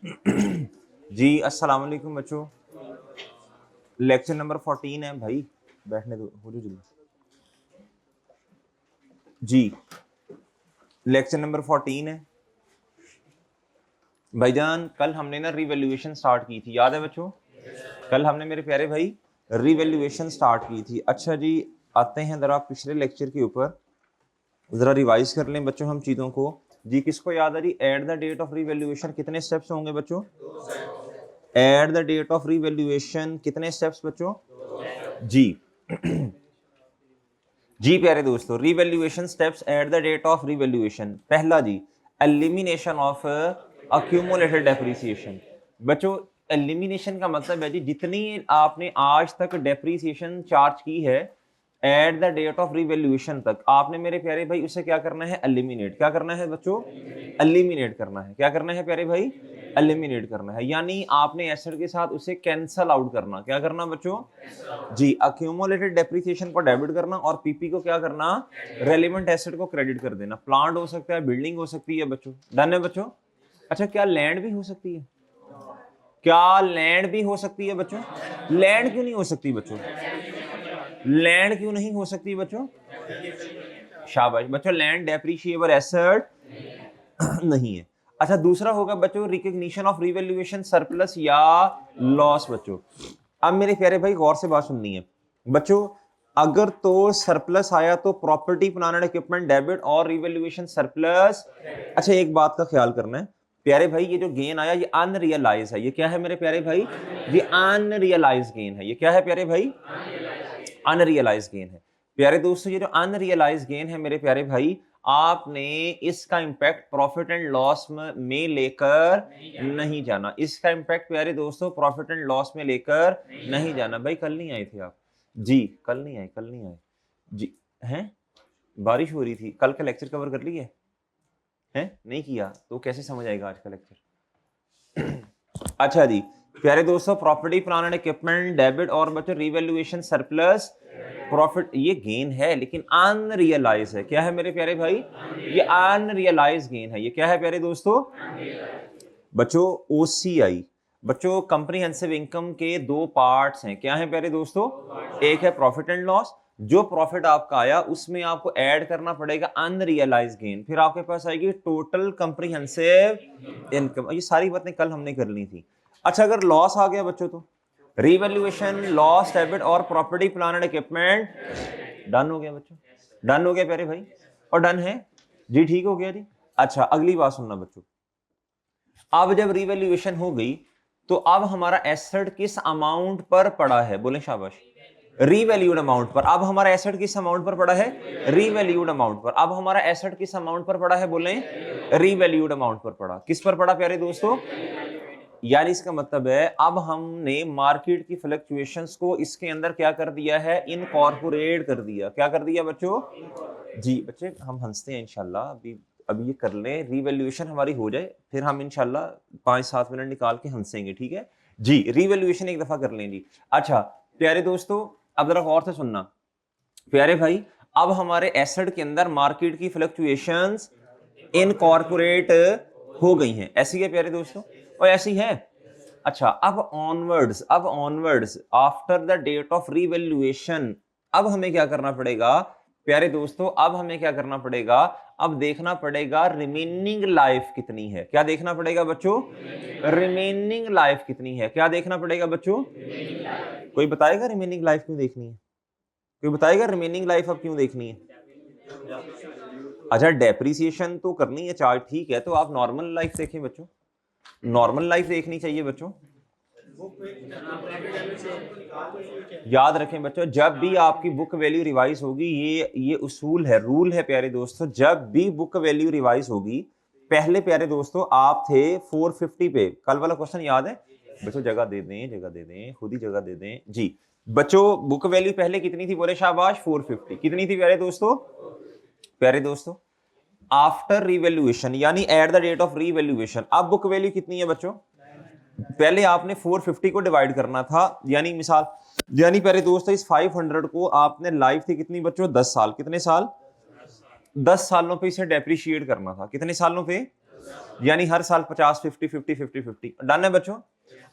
जी अस्सलाम वालेकुम बच्चों, लेक्चर नंबर 14 है भाई, बैठने दो, हो जाओ जल्दी। जी लेक्चर नंबर 14 है भाईजान। कल हमने ना रिवैल्यूएशन स्टार्ट की थी, याद है बच्चों? कल हमने मेरे प्यारे भाई रिवैल्यूएशन स्टार्ट की थी। अच्छा जी, आते हैं जरा पिछले लेक्चर के ऊपर, जरा रिवाइज कर लें बच्चों हम चीज़ों को। जी किसको याद है जी, at the date of revaluation कितने स्टेप्स होंगे बच्चों? At the date of revaluation कितने स्टेप्स बच्चों? जी जी प्यारे दोस्तों, revaluation steps at the date of revaluation. पहला जी, एलिमिनेशन ऑफ अक्यूमुलेटेड डेप्रिसिएशन। बच्चों एलिमिनेशन का मतलब है जी, जितनी आपने आज तक डेप्रिसिएशन चार्ज की है at the date of revaluation तक, आपने मेरे प्यारे भाई उसे क्या करना है? एलिमिनेट। क्या करना है बच्चों? एलिमिनेट करना है। क्या करना है प्यारे भाई? एलिमिनेट करना है, यानी आपने एसेट के साथ उसे कैंसल आउट करना। क्या करना बच्चों? जी, अक्यूमुलेटेड डेप्रिसिएशन को डेबिट करना और पीपी को क्या करना? रेलिवेंट एसेट को क्रेडिट कर देना। प्लांट हो सकता है, बिल्डिंग हो सकती है बच्चों, डन है बच्चों? अच्छा, क्या लैंड भी हो सकती है? क्या लैंड भी हो सकती है बच्चों? लैंड क्यों नहीं हो सकती बच्चों? लैंड क्यों नहीं हो सकती बच्चों? शाबाश बच्चों, लैंड डेप्रिशिएबल एसेट नहीं है। अच्छा, दूसरा होगा बच्चों रिकॉग्निशन ऑफ रिवैल्यूएशन सरप्लस या लॉस। बच्चों अब मेरे प्यारे भाई गौर से बात सुननी है बच्चों, अगर तो सरप्लस आया तो property plant and equipment debit और रिवैल्यूएशन सरप्लस। अच्छा, एक बात का ख्याल करना है प्यारे भाई, ये जो गेन आया ये अनरियलाइज है। ये क्या है मेरे प्यारे भाई? ये अनरियलाइज गेन है। ये क्या है प्यारे भाई? अनरियलाइज गेन है। प्यारे दोस्तों, ये जो अनरियलाइज गेन है मेरे प्यारे भाई, आपने इसका इंपैक्ट प्रॉफिट एंड लॉस में लेकर नहीं जाना। इसका इंपैक्ट प्यारे दोस्तों प्रॉफिट एंड लॉस में लेकर नहीं जाना। भाई कल नहीं आए थे आप? जी कल नहीं आए, कल नहीं आए जी। हैं, बारिश हो रही थी, कल का लेक्चर कवर कर लिए हैं? नहीं किया तो कैसे समझ आएगा आज का लेक्चर? अच्छा जी प्यारे दोस्तों, property plant and equipment debit और बच्चों रिवैल्यूएशन सरप्लस प्रॉफिट, ये गेन है लेकिन अनरियलाइज है। क्या है मेरे प्यारे भाई? ये अनरियलाइज गेन है। ये क्या है प्यारे दोस्तों? बच्चों ओसीआई, बच्चों कंप्रीहेंसिव इनकम के दो पार्ट्स हैं। क्या है प्यारे दोस्तों? एक है प्रॉफिट एंड लॉस, जो प्रॉफिट आपका आया उसमें आपको ऐड करना पड़ेगा अनरियलाइज गेन, फिर आपके पास आएगी टोटल कंप्रीहेंसिव इनकम। ये सारी बातें कल हमने कर ली थी। अच्छा, अगर लॉस आ गया बच्चों तो रिवैल्यूएशन, लॉस, डेबिट और property plant and equipment done हो गया बच्चों। डन हो गया प्यारे भाई, और डन है जी, ठीक हो गया जी। अच्छा, अगली बात सुनना बच्चों, अब जब रिवैल्यूएशन हो गई तो अब हमारा एसेट किस अमाउंट पर पड़ा है? बोले शाबाश। रीवैल्यूड अमाउंट पर। अब हमारा एसेट किस अमाउंट पर पड़ा है? रीवैल्यूड अमाउंट पर। अब हमारा एसेट किस अमाउंट पर पड़ा है? बोले रीवैल्यूड अमाउंट पर पड़ा। किस पर पड़ा प्यारे दोस्तों? यानी इसका मतलब है अब हमने मार्केट की फ्लक्चुएशंस को इसके अंदर क्या कर दिया है? इनकॉर्पोरेट कर दिया। क्या कर दिया बच्चों? जी बच्चे हम हंसते हैं इंशाल्लाह, अभी ये कर लें, रिवैल्यूएशन हमारी हो जाए, फिर हम इंशाल्लाह 5-7 मिनट निकाल के हंसेंगे, ठीक है जी। रिवैल्यूएशन एक दफा कर लें जी। अच्छा प्यारे दोस्तों, अब जरा गौर से सुनना प्यारे भाई, अब हमारे एसेट के अंदर मार्केट की फ्लक्चुएशंस इनकॉर्पोरेट हो गई हैं। ऐसी है प्यारे दोस्तों, और ऐसी है। अच्छा, अब onwards after the date of revaluation, अब हमें क्या करना पड़ेगा प्यारे दोस्तों? अब हमें क्या करना पड़ेगा? अब देखना पड़ेगा रिमेनिंग लाइफ कितनी है। क्या देखना पड़ेगा बच्चों? रिमेनिंग लाइफ कितनी है। क्या देखना पड़ेगा बच्चों? कोई बताएगा रिमेनिंग लाइफ क्यों देखनी है? कोई बताएगा रिमेनिंग लाइफ अब क्यों देखनी है? अच्छा, डेप्रिसिएशन तो करनी है चार्ट, ठीक है, तो आप नॉर्मल लाइफ देखें बच्चों, नॉर्मल लाइफ देखनी चाहिए बच्चों। याद रखें बच्चों, जब भी आपकी बुक वैल्यू रिवाइज होगी, ये उसूल है, रूल है प्यारे दोस्तों, जब भी बुक वैल्यू रिवाइज होगी, पहले प्यारे दोस्तों आप थे 450 पे। कल वाला क्वेश्चन याद है बच्चों? जगह दे दें, जगह दे दें, खुद ही जगह दे दें जी। बच्चों बुक वैल्यू पहले कितनी थी? बोले शाबाश, 450। कितनी थी प्यारे दोस्तों? प्यारे दोस्तों आफ्टर रिवैल्यूएशन यानी at the date of revaluation अब बुक वैल्यू कितनी है बच्चों? पहले आपने 450 को डिवाइड करना था, यानी मिसाल, यानी प्यारे दोस्त इस 500 को आपने लाइफ थी कितनी बच्चों? 10 साल। कितने साल? 10 सालों पे इसे डेप्रिशिएट करना था। कितने सालों पे? यानी हर साल 50, 50, 50, 50, 50। डन है बच्चों।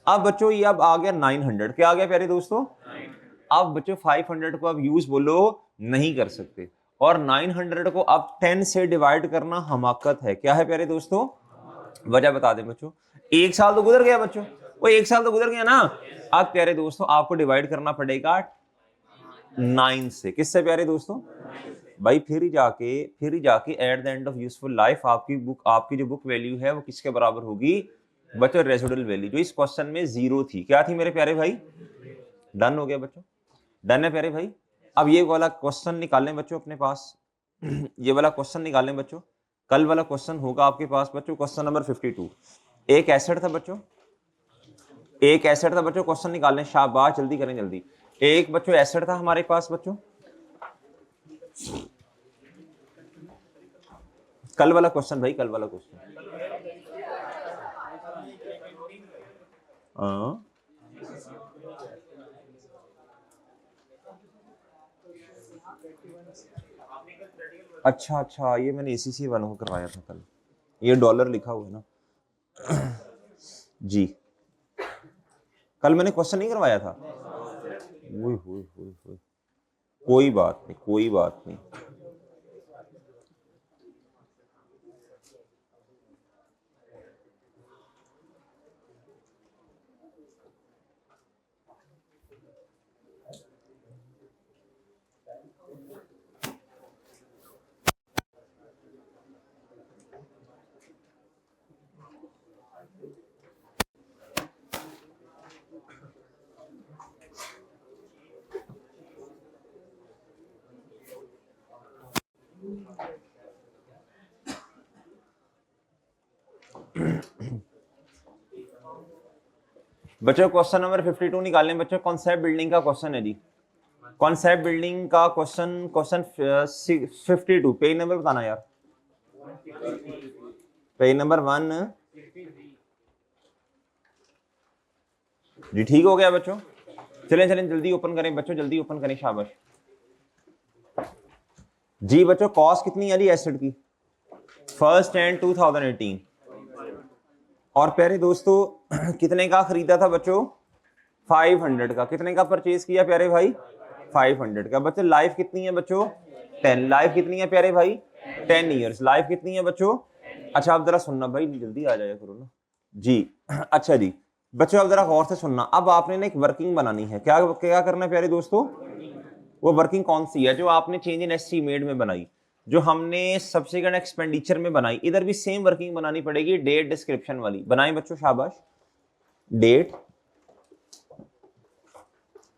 अब बच्चों ये अब आ गया 900, क्या आ गया प्यारे दोस्तों? अब बच्चों 500 को अब यूज बोलो नहीं कर सकते, और 900 को अब 10 से डिवाइड करना हमाकत है। क्या है प्यारे दोस्तों? वजह बता दें बच्चों। एक साल तो गुजर गया बच्चों, वो एक साल तो गुजर गया ना। अब प्यारे दोस्तों आपको डिवाइड करना पड़ेगा 9 से। किससे प्यारे दोस्तों? भाई फिर ही जाके at the end of useful life आपकी जो बुक वैल्यू है वो किसके बराबर होगी बच्चों? रेसिडुअल वैल्यू, जो इस क्वेश्चन में 0 थी। क्या थी मेरे प्यारे भाई? डन हो गया बच्चों? डन है प्यारे भाई? अब ये वाला क्वेश्चन निकालें बच्चों अपने पास। ये वाला क्वेश्चन निकालें बच्चों। कल वाला क्वेश्चन होगा आपके पास बच्चों, क्वेश्चन नंबर 52। एक एसेट था बच्चों, एक एसेट था बच्चों, क्वेश्चन निकालें, शाबाश, जल्दी करें जल्दी। एक बच्चों एसेट था हमारे पास बच्चों, कल वाला क्वेश्चन भाई, कल वाला क्वेश्चन। अच्छा, ये मैंने एसीसी वालों को करवाया था कल, ये डॉलर लिखा हुआ है ना जी। कल मैंने क्वेश्चन नहीं करवाया था। कोई बात नहीं, कोई बात नहीं। बच्चों क्वेश्चन नंबर 52 निकालें बच्चों। कॉन्सेप्ट बिल्डिंग का क्वेश्चन है जी, कॉन्सेप्ट बिल्डिंग का क्वेश्चन 52। पेज नंबर बताना यार, पेज नंबर 1 जी। ठीक हो गया बच्चों? चलें जल्दी ओपन करें बच्चों, जल्दी ओपन करें, शाबाश जी। बच्चों कॉस्ट कितनी है जी एसेट की? First and 2018। और प्यारे दोस्तों कितने का खरीदा था बच्चों? 500 का। कितने का परचेज किया प्यारे भाई? 500 का। बच्चों लाइफ कितनी है बच्चों? 10। लाइफ कितनी है प्यारे भाई? 10 ईयर्स। लाइफ कितनी है बच्चों? अच्छा आप जरा सुनना भाई, जल्दी आ जाया करो ना जी। अच्छा जी बच्चों, अब जरा गौर से सुनना। अब आपने ना एक वर्किंग बनानी है। क्या क्या करना है प्यारे दोस्तों? वो वर्किंग कौन सी है? जो आपने चेंज इन एस्टीमेट में बनाई, जो हमने सब्सिक्वेंट एक्सपेंडिचर में बनाई, इधर भी सेम वर्किंग बनानी पड़ेगी। डेट डिस्क्रिप्शन वाली बनाएं बच्चों, शाबाश। Date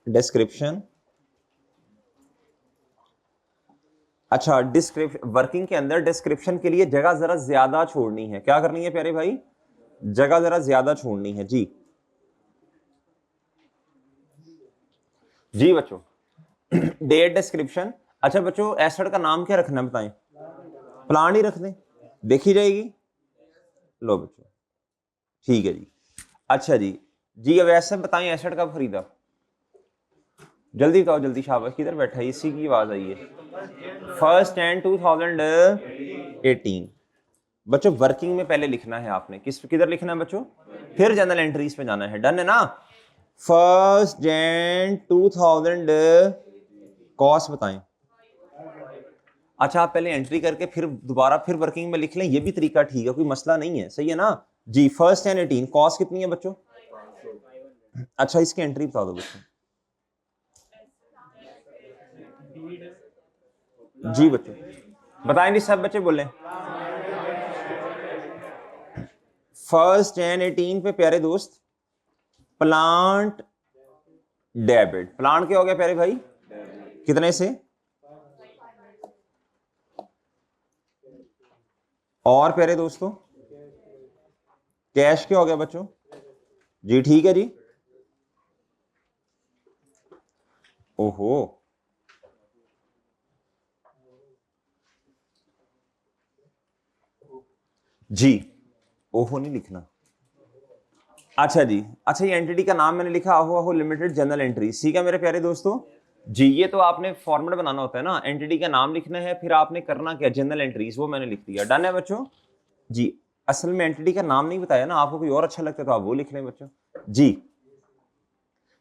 description. अच्छा डिस्क्रिप्शन, वर्किंग के अंदर डिस्क्रिप्शन के लिए जगह जरा ज्यादा छोड़नी है। क्या करनी है प्यारे भाई? जगह जरा ज्यादा छोड़नी है जी। जी बच्चों डेट डिस्क्रिप्शन। अच्छा बच्चों एसेट का नाम क्या रखना है बताएं? प्लान ही रख दें, देखी जाएगी। लो बच्चों ठीक है जी। अच्छा जी जी, अब ऐसे बताएं एसेट कब खरीदा? जल्दी बताओ जल्दी, शाबाश। किधर बैठा है? इसी की आवाज आई है। First and 2018। बच्चों वर्किंग में पहले लिखना है आपने, किधर लिखना है बच्चों? फिर जनरल एंट्रीज पे जाना है। डन है ना? फर्स्ट जैन 2000 कॉस्ट बताएं। अच्छा आप पहले एंट्री करके फिर दोबारा फिर वर्किंग में लिख लें, ये भी तरीका ठीक है, कोई मसला नहीं है, सही है ना जी। फर्स्ट एंड 18 कॉस्ट कितनी है बच्चों? अच्छा इसकी एंट्री बता दो बच्चों। जी बच्चों बताएंगे, सब बच्चे बोले। फर्स्ट एंड 18 पे प्यारे दोस्त प्लांट डेबिट। प्लांट क्या हो गया प्यारे भाई? कितने से? और प्यारे दोस्तों कैश क्या हो गया बच्चों? जी ठीक है जी। ओहो जी, ओहो नहीं लिखना। अच्छा जी, अच्छा ये एंटिटी का नाम मैंने लिखा आहो आहो लिमिटेड जनरल एंट्रीज। ठीक है मेरे प्यारे दोस्तों जी। ये तो आपने फॉर्मेट बनाना होता है ना, एंटिटी का नाम लिखना है, फिर आपने करना क्या? जनरल एंट्रीज, वो मैंने लिख दिया। डन है बच्चों जी। असल में एंटिटी का नाम नहीं बताया ना, आपको कोई और अच्छा लगता है तो आप वो लिख लें बच्चों। जी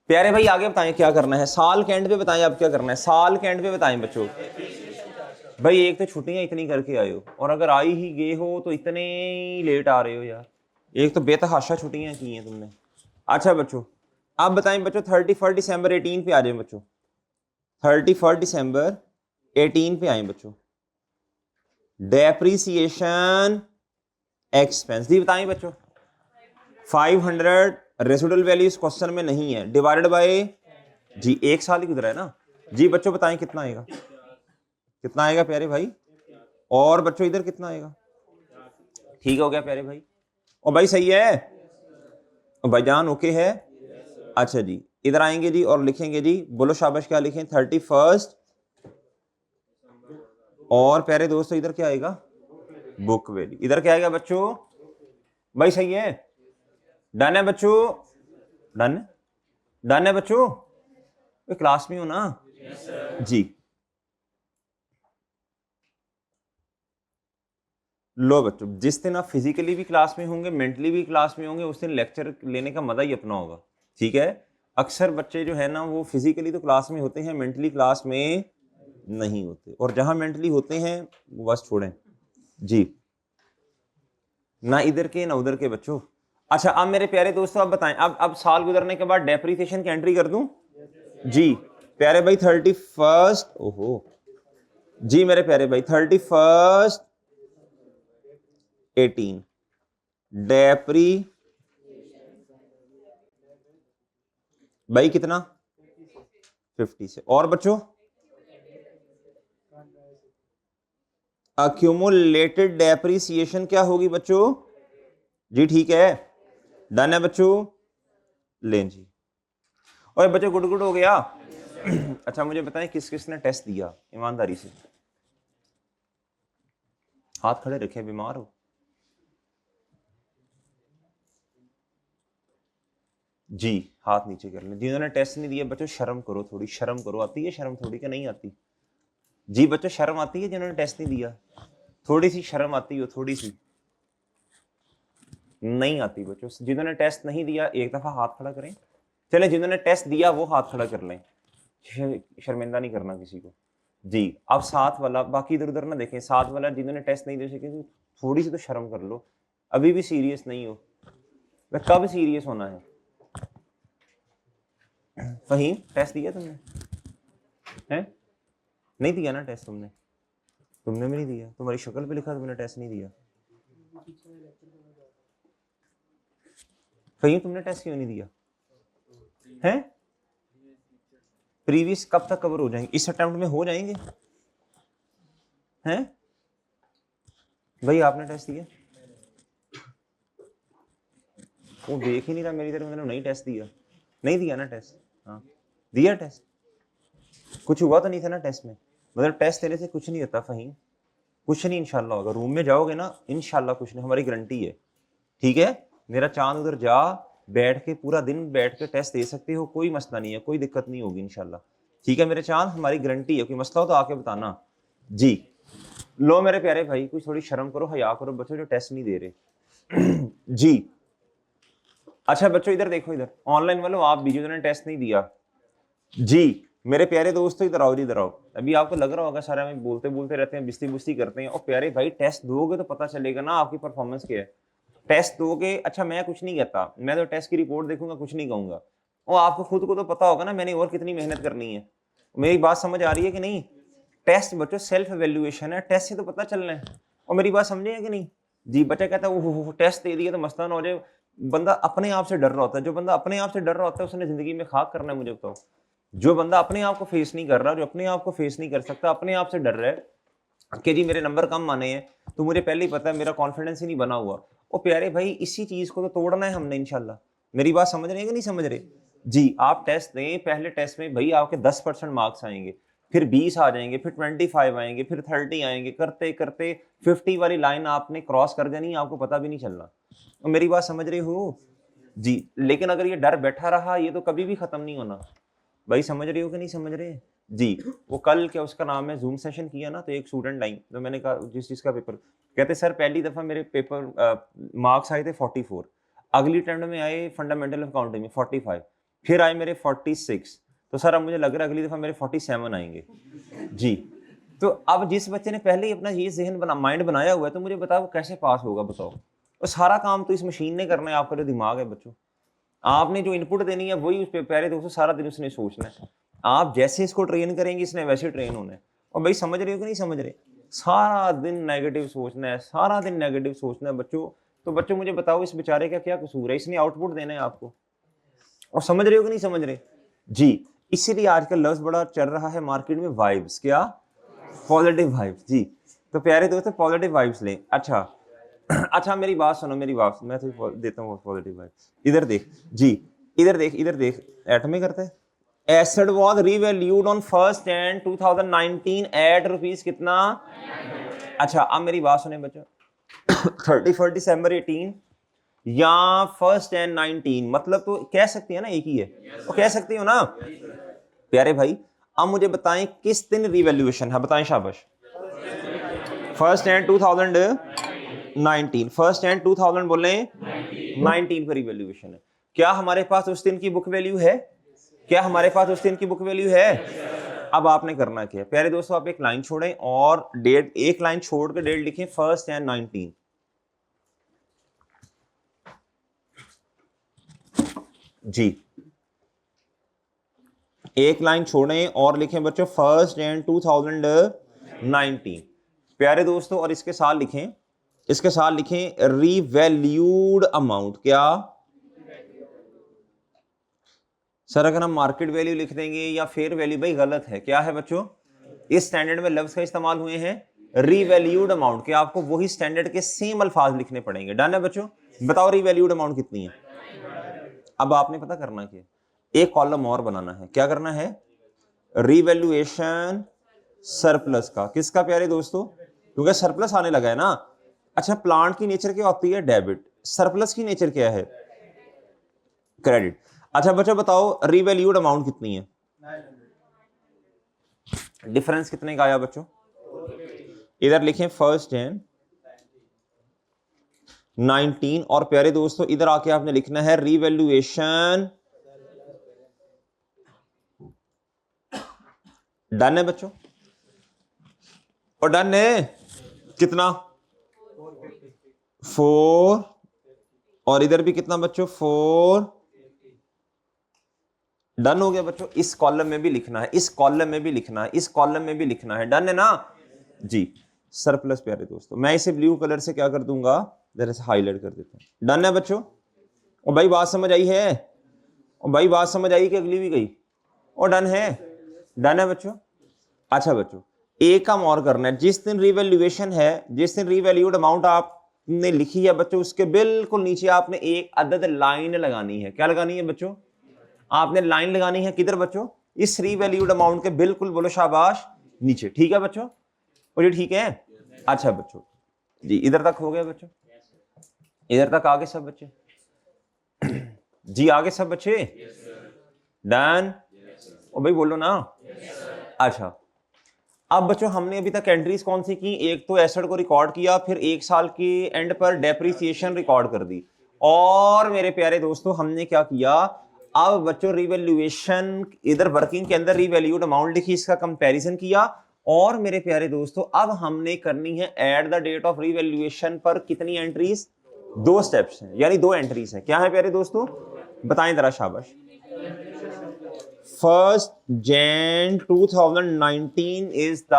प्यारे भाई आगे बताएं क्या करना है, साल के एंड पे बताएं आप क्या करना है, साल के एंड पे बताएं बच्चों। भाई एक तो छुट्टियां इतनी करके आए हो, और अगर आई ही गए हो तो इतने लेट आ रहे हो यार, एक तो बेतहाशा छुट्टियां की हैं तुमने। अच्छा बच्चों आप बताएं बच्चों, 31 दिसंबर 18 पे आ जाए बच्चों, 31 दिसंबर 18 पे आए बच्चों। डेप्रीसिएशन एक्सपेंस दी बताएं बच्चों, 500 रेसिडुअल वैल्यू इस क्वेश्चन में नहीं है, डिवाइडेड बाय जी एक साल ही गुजरा है ना जी। बच्चों बताएं कितना आएगा, कितना आएगा प्यारे भाई, और बच्चों इधर कितना आएगा, ठीक हो गया प्यारे भाई, और भाई सही है, और भाईजान ओके है। अच्छा जी इधर आएंगे जी और लिखेंगे जी, बोलो शाबाश क्या लिखें, 31 और प्यारे दोस्तों इधर क्या आएगा, बुक वैल्यू, इधर क्या आएगा बच्चों, भाई सही है, डन है बच्चों, डन डन है बच्चों, क्लास में हो ना जी। लो बच्चों जिस दिन आप फिजिकली भी क्लास में होंगे मेंटली भी क्लास में होंगे, उस दिन लेक्चर लेने का मजा ही अपना होगा, ठीक है। अक्सर बच्चे जो है ना वो फिजिकली तो क्लास में होते हैं, मेंटली क्लास में नहीं होते, और जहां मेंटली होते हैं वो बस छोड़ें जी, ना इधर के ना उधर के बच्चों। अच्छा अब मेरे प्यारे दोस्तों आप बताएं, अब साल गुजरने के बाद डेप्रीसिएशन की एंट्री कर दूं जी प्यारे भाई, 31 ओहो जी मेरे प्यारे भाई, 31 18 डेप्री भाई कितना 50 से, और बच्चों अक्यूमुलेटेड डेप्रीसिएशन क्या होगी बच्चों जी, ठीक है डन है बच्चों, लें जी, और बच्चों गुड गुड हो गया। अच्छा मुझे बताएं किस किसने टेस्ट दिया ईमानदारी से, हाथ खड़े रखे, बीमार हो जी, हाथ नीचे कर लें, जिन्होंने टेस्ट नहीं दिया बच्चों शर्म करो, थोड़ी शर्म करो, आती है शर्म थोड़ी, क्या नहीं आती जी बच्चों, शर्म आती है जिन्होंने टेस्ट नहीं दिया, थोड़ी सी शर्म आती हो, थोड़ी सी नहीं आती बच्चों। जिन्होंने टेस्ट नहीं दिया एक दफा हाथ खड़ा करें, चले जिन्होंने टेस्ट दिया वो हाथ खड़ा कर लें, शर्मिंदा नहीं करना किसी को जी। अब साथ वाला, बाकी इधर उधर ना देखें, साथ वाला जिन्होंने टेस्ट नहीं दिया थोड़ी सी तो शर्म कर लो, अभी भी सीरियस नहीं हो, कब सीरियस होना है। फहीम टेस्ट दिया तुमने हैं, नहीं दिया ना टेस्ट तुमने, तुमने भी नहीं दिया, तुम्हारी शक्ल पे लिखा तुमने टेस्ट नहीं दिया। फहीम तुमने टेस्ट क्यों नहीं दिया हैं, प्रीवियस कब तक कवर हो जाएंगे, इस अटेम्प्ट में हो जाएंगे हैं भाई, आपने टेस्ट दिया, वो देख ही नहीं रहा मेरी तरफ, मैंने नहीं टेस्ट दिया, नहीं दिया ना टेस्ट, हाँ दिया टेस्ट, कुछ हुआ तो नहीं था ना टेस्ट में, मतलब टेस्ट देने से कुछ नहीं होता फहीम, कुछ नहीं इंशाल्लाह होगा, रूम में जाओगे ना इंशाल्लाह कुछ नहीं, हमारी गारंटी है, ठीक है। मेरा चांद उधर जा बैठ के पूरा दिन बैठ के टेस्ट दे सकते हो, कोई मसला नहीं है, कोई दिक्कत नहीं होगी इंशाल्लाह, ठीक है मेरे चांद, हमारी गारंटी है, कोई मसला हो तो आके बताना जी। लो मेरे प्यारे भाई कुछ थोड़ी शर्म करो, हया करो बच्चों जो टेस्ट नहीं दे रहे जी। अच्छा बच्चों इधर देखो, इधर ऑनलाइन वालों आप भी जिन्होंने टेस्ट नहीं दिया जी, मेरे प्यारे दोस्तों इधर आओ जी, इधर आओ। अभी आपको लग रहा होगा सारा में बोलते बोलते रहते हैं, बिस्ती बुस्ती करते हैं, और प्यारे भाई टेस्ट दोगे तो पता चलेगा ना आपकी परफॉर्मेंस क्या है, टेस्ट दोगे। अच्छा मैं कुछ नहीं कहता, मैं तो टेस्ट की रिपोर्ट देखूंगा, कुछ नहीं कहूंगा, और आपको खुद को तो पता होगा ना मैंने और कितनी मेहनत करनी है, मेरी बात समझ आ रही है कि नहीं। टेस्ट बच्चों सेल्फ एवेल्युएशन है, टेस्ट से तो पता चलना है, और मेरी बात समझे कि नहीं जी। बच्चा कहता है वो टेस्ट दे दिया तो मसला ना हो जाए, बंदा अपने आप से डर रहा होता है, जो बंदा अपने आप से डर रहा होता है उसने जिंदगी में खाक करना है, मुझे बताओ। जो बंदा अपने आप को फेस नहीं कर रहा, जो अपने आप को फेस नहीं कर सकता, अपने आप से डर रहा है कि जी मेरे नंबर कम आने हैं, तो मुझे पहले ही पता है मेरा कॉन्फिडेंस ही नहीं बना हुआ, ओ प्यारे भाई इसी चीज को तो तोड़ना है हमने इंशाल्लाह। मेरी बात समझ रहे हैं कि नहीं समझ रहे जी। आप टेस्ट दें, पहले टेस्ट में भाई आपके 10% मार्क्स आएंगे, फिर 20 आ जाएंगे, फिर 25 आएंगे, फिर 30 आएंगे, करते करते 50 वाली लाइन आपने क्रॉस कर देनी, आपको पता भी नहीं चलना। और मेरी बात समझ रहे हो जी। लेकिन अगर ये डर बैठा रहा ये तो कभी भी खत्म नहीं होना, भाई समझ रहे हो कि नहीं समझ रहे जी। वो कल क्या उसका नाम है जूम सेशन किया ना, तो एक स्टूडेंट आई, तो मैंने कहा जिस चीज़ का पेपर, कहते सर पहली दफ़ा मेरे पेपर मार्क्स आए थे 44, अगली अटेम्प्ट में आए फंडामेंटल ऑफ अकाउंटिंग में 45, फिर आए मेरे 46, तो सर अब मुझे लग रहा है अगली दफ़ा मेरे 47 आएंगे। जी। तो अब जिस बच्चे ने पहले ही अपना ये जहन माइंड बनाया हुआ है, तो मुझे बताओ वो कैसे पास होगा, बताओ। और सारा काम तो इस मशीन ने करना है, आपका जो दिमाग है बच्चों, आपने जो इनपुट देनी है वही उस पे प्यारे दोस्तों सारा दिन उसने सोचना है। आप जैसे इसको ट्रेन करेंगे इसने वैसे ट्रेन होना है। और भाई समझ रहे हो कि नहीं समझ रहे, सारा दिन नेगेटिव सोचना है, सारा दिन नेगेटिव सोचना है बच्चों। तो बच्चों मुझे बताओ इस बेचारे का क्या कसूर है, इसने आउटपुट देना है आपको। और समझ रहे हो कि नहीं समझ रहे जी। इसीलिए आजकल लफ्ज बड़ा चल रहा है मार्केट में, वाइब्स, क्या, पॉजिटिव वाइब्स। जी। तो प्यारे दोस्तों पॉजिटिव वाइब्स लें। अच्छा अच्छा मेरी बात सुनो, मेरी बात, मैं तो देता हूँ पॉजिटिव वाइब्स। इधर देख जी, इधर देख, इधर देख, एट में करता है। Asset was revalued on 1 January 2019 at rupees कितना। अच्छा अब मेरी बात सुने बच्चों 31 दिसंबर 18 या 1 जनवरी 19, मतलब तो कह सकते हैं ना एक ही है, तो कह सकते हो ना प्यारे भाई। अब मुझे बताएं किस दिन रिवैल्यूएशन है, बताएं शाबाश। 1 जनवरी 2019, 1 जनवरी 2000 बोले 19 पर रिवैल्यूएशन है। क्या हमारे पास उस दिन की बुक वैल्यू है, क्या हमारे पास उस दिन की बुक वैल्यू है। अब आपने करना क्या है प्यारे दोस्तों, आप एक लाइन छोड़ें और डेट, एक लाइन छोड़ के डेट लिखें 1 जनवरी 19 जी। एक लाइन छोड़ें और लिखें बच्चों 1 जनवरी 2019 प्यारे दोस्तों, और इसके साथ लिखें, इसके साथ लिखें रीवैल्यूड अमाउंट। क्या सर अगर हम मार्केट वैल्यू लिख देंगे या फेयर वैल्यू, भाई गलत है। क्या है बच्चों, इस स्टैंडर्ड में लफ्ज का इस्तेमाल हुए हैं रीवैल्यूड अमाउंट के, आपको वही स्टैंडर्ड के सेम अल्फाज लिखने पड़ेंगे। डन है बच्चों, बताओ रीवैल्यूड अमाउंट कितनी है। अब आपने पता करना क्या, एक कॉलम और बनाना है। क्या करना है, रीवैल्यूएशन सरप्लस का, किसका प्यारे दोस्तों, क्योंकि सरप्लस आने लगा है ना। अच्छा प्लांट की नेचर क्या होती है, डेबिट, सरप्लस की नेचर क्या है, क्रेडिट। अच्छा बच्चों बताओ रीवैल्यूड अमाउंट कितनी है, डिफरेंस कितने का आया बच्चों, इधर लिखें 1 जनवरी 19, और प्यारे दोस्तों इधर आके आपने लिखना है रीवैल्यूएशन। डन है बच्चों, और डन है कितना 4, और इधर भी कितना बच्चों 4। डन हो गया बच्चों, इस कॉलम में भी लिखना है, इस कॉलम में भी लिखना है, इस कॉलम में भी लिखना है। डन है ना जी। सरप्लस प्यारे दोस्तों, मैं इसे ब्लू कलर से क्या कर दूंगा, जरा से हाईलाइट कर देता हूं। डन है बच्चों, और भाई बात समझ आई है, और भाई बात समझ आई कि अगली भी गई, और डन है, डन है बच्चों। अच्छा बच्चों एक काम और करना है, जिस दिन रिवैल्यूएशन है, जिस दिन रिवैल्यूड अमाउंट आपने लिखी है बच्चों, उसके बिल्कुल नीचे आपने एक अदद लाइन लगानी है। क्या लगानी है बच्चों, आपने लाइन लगानी है किधर बच्चों, इस रिवैल्यूड अमाउंट के बिल्कुल बोलो शाबाश नीचे। ठीक है बच्चों, और ये ठीक है। अच्छा बच्चों जी इधर तक हो गया बच्चों, इधर तक आगे सब बच्चे जी, आगे सब बच्चे डन, और भाई बोलो ना। अच्छा अब बच्चों हमने अभी तक एंट्रीज कौन सी की, एक तो एसेट को रिकॉर्ड किया, फिर एक साल के एंड पर डेप्रिसिएशन रिकॉर्ड कर दी, और मेरे प्यारे दोस्तों हमने क्या किया, अब बच्चों रिवैल्यूएशन, इधर वर्किंग के अंदर रिवैल्यूड अमाउंट लिखी, इसका कंपैरिजन किया, और मेरे प्यारे दोस्तों अब हमने करनी है at the date of revaluation पर कितनी एंट्रीज, 2 स्टेप्स हैं, यानी 2 एंट्रीज हैं। क्या है प्यारे दोस्तों, बताएं जरा शाबाश। 1 जनवरी 2019 इज द,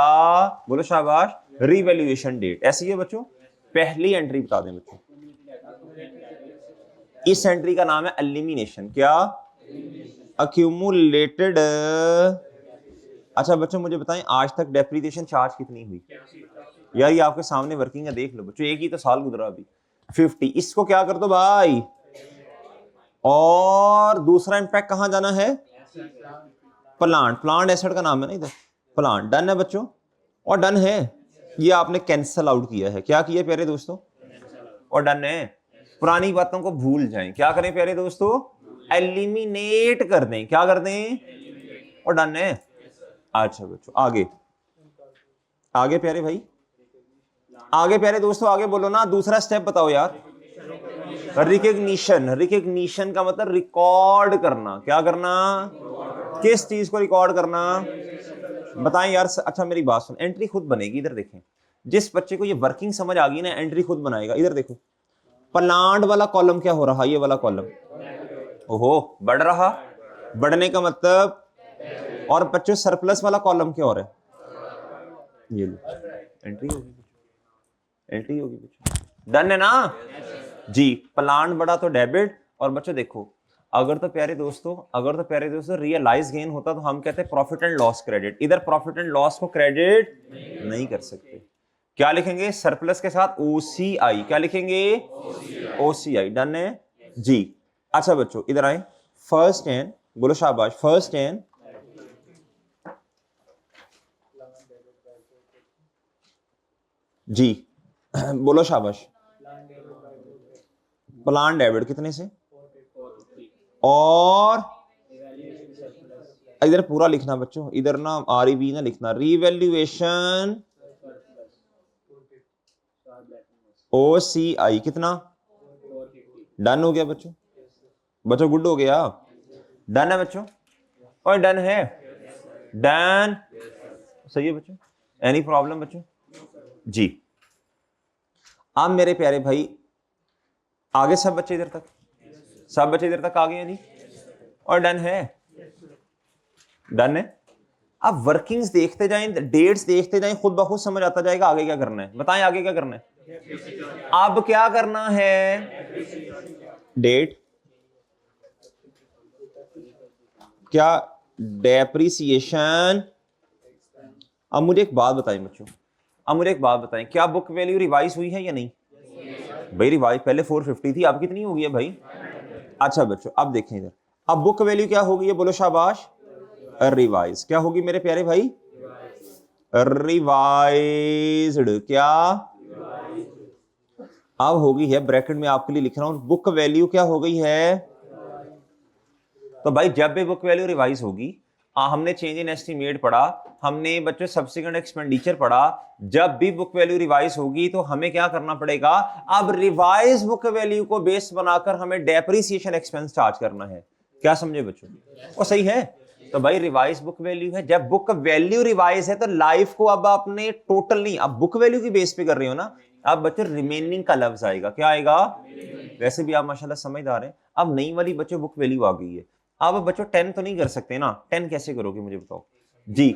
बोलो शाबाश, रिवैल्यूएशन डेट। ऐसी है बच्चों, पहली एंट्री बता दें बच्चों, इस एंट्री का नाम है एलिमिनेशन। क्या, अक्यूमुलेटेड। अच्छा बच्चों मुझे बताएं आज तक डेप्रिसिएशन चार्ज कितनी हुई, यार ये आपके सामने वर्किंग है, देख लो बच्चों, एक ही तो साल गुजरा अभी, 50। इसको क्या कर दो भाई, और दूसरा इंपैक्ट कहां जाना है, प्लांट, प्लांट एसेट का नाम है ना इधर, प्लांट। डन है बच्चों, और डन है, ये आपने कैंसल आउट किया है। क्या किया प्यारे दोस्तों, और डन है। पुरानी बातों को भूल जाएं, क्या करें प्यारे दोस्तों, एलिमिनेट कर दें। क्या कर दें, और डन है। अच्छा बच्चों आगे आगे प्यारे भाई, आगे प्यारे दोस्तों आगे बोलो ना, दूसरा स्टेप बताओ यार। रिकग्निशन, रिकग्निशन का मतलब रिकॉर्ड करना, क्या करना, किस चीज को रिकॉर्ड करना, बताएं यार। अच्छा मेरी बात सुन, एंट्री खुद बनेगी, इधर देखें, जिस बच्चे को ये वर्किंग समझ आ गई ना एंट्री खुद बनाएगा। इधर देखो, प्लांट वाला कॉलम क्या हो रहा, ये वाला कॉलम ओहो बढ़ रहा, बढ़ने का मतलब, और बच्चों सरप्लस वाला कॉलम क्या हो रहा है, ये लो एंट्री होगी, एंट्री होगी बच्चों, डन है ना जी। प्लांट बढ़ा तो डेबिट, और बच्चों देखो अगर तो प्यारे दोस्तों रियलाइज गेन होता तो हम कहते हैं प्रॉफिट एंड लॉस क्रेडिट, इधर प्रॉफिट एंड लॉस को क्रेडिट नहीं कर सकते, क्या लिखेंगे सरप्लस के साथ ओसीआई, क्या लिखेंगे ओसीआई, डन है जी। अच्छा बच्चों इधर आए, फर्स्ट एंड बोलो शाबाश, फर्स्ट एंड जी बोलो शाबाश, प्लान डेबिट कितने से, और इधर पूरा लिखना बच्चों, इधर ना आरईबी ना लिखना, रिवैल्यूएशन ओसीआई कितना, डन हो गया बच्चों, बच्चों गुड हो गया, डन है बच्चों, और डन है, डन सही है बच्चों, एनी प्रॉब्लम बच्चों जी। अब मेरे प्यारे भाई आगे सब बच्चे इधर तक, सब बच्चे इधर तक आ गए हैं जी, और डन है, डन है। अब वर्किंग्स देखते जाएं, डेट्स देखते जाएं, खुद ब खुद समझ आता जाएगा आगे क्या करना है, बताएं आगे क्या करना है, अब क्या करना है, डेट क्या, डेप्रिसिएशन। अब मुझे एक बात बताएं बच्चों, अब मुझे एक बात बताएं, क्या बुक वैल्यू रिवाइज हुई है या नहीं, भाई रिवाइज पहले 450 थी, अब कितनी हो गई है भाई, अच्छा बच्चों अब देखें इधर, अब बुक वैल्यू क्या हो गई है, बोलो शाबाश, रिवाइज, क्या होगी मेरे प्यारे भाई, रिवाइज्ड, क्या अब हो गई है, ब्रैकेट में आपके लिए लिख रहा हूं, बुक वैल्यू क्या हो गई है, तो भाई जब भी बुक वैल्यू रिवाइज होगी, हमने चेंज इन एस्टीमेट पढ़ा, हमने बच्चों सब्सिक्वेंट एक्सपेंडिचर पढ़ा, जब भी बुक वैल्यू रिवाइज होगी तो हमें क्या करना पड़ेगा, अब रिवाइज बुक वैल्यू को बेस बनाकर हमें डेप्रिसिएशन एक्सपेंस चार्ज करना है, क्या समझे बच्चों, वो सही है। तो भाई रिवाइज बुक वैल्यू है, जब बुक वैल्यू रिवाइज है तो लाइफ को अब आपने टोटल नहीं, अब बुक वैल्यू की बेस पे कर रहे हो ना, अब बच्चों रिमेनिंग का लफ्ज आएगा, क्या आएगा, वैसे भी आप माशाल्लाह समझदार हैं। अब नई वाली बच्चों बुक वैल्यू आ गई है, अब बच्चों 10 तो नहीं कर सकते ना, 10 कैसे करोगे मुझे बताओ जी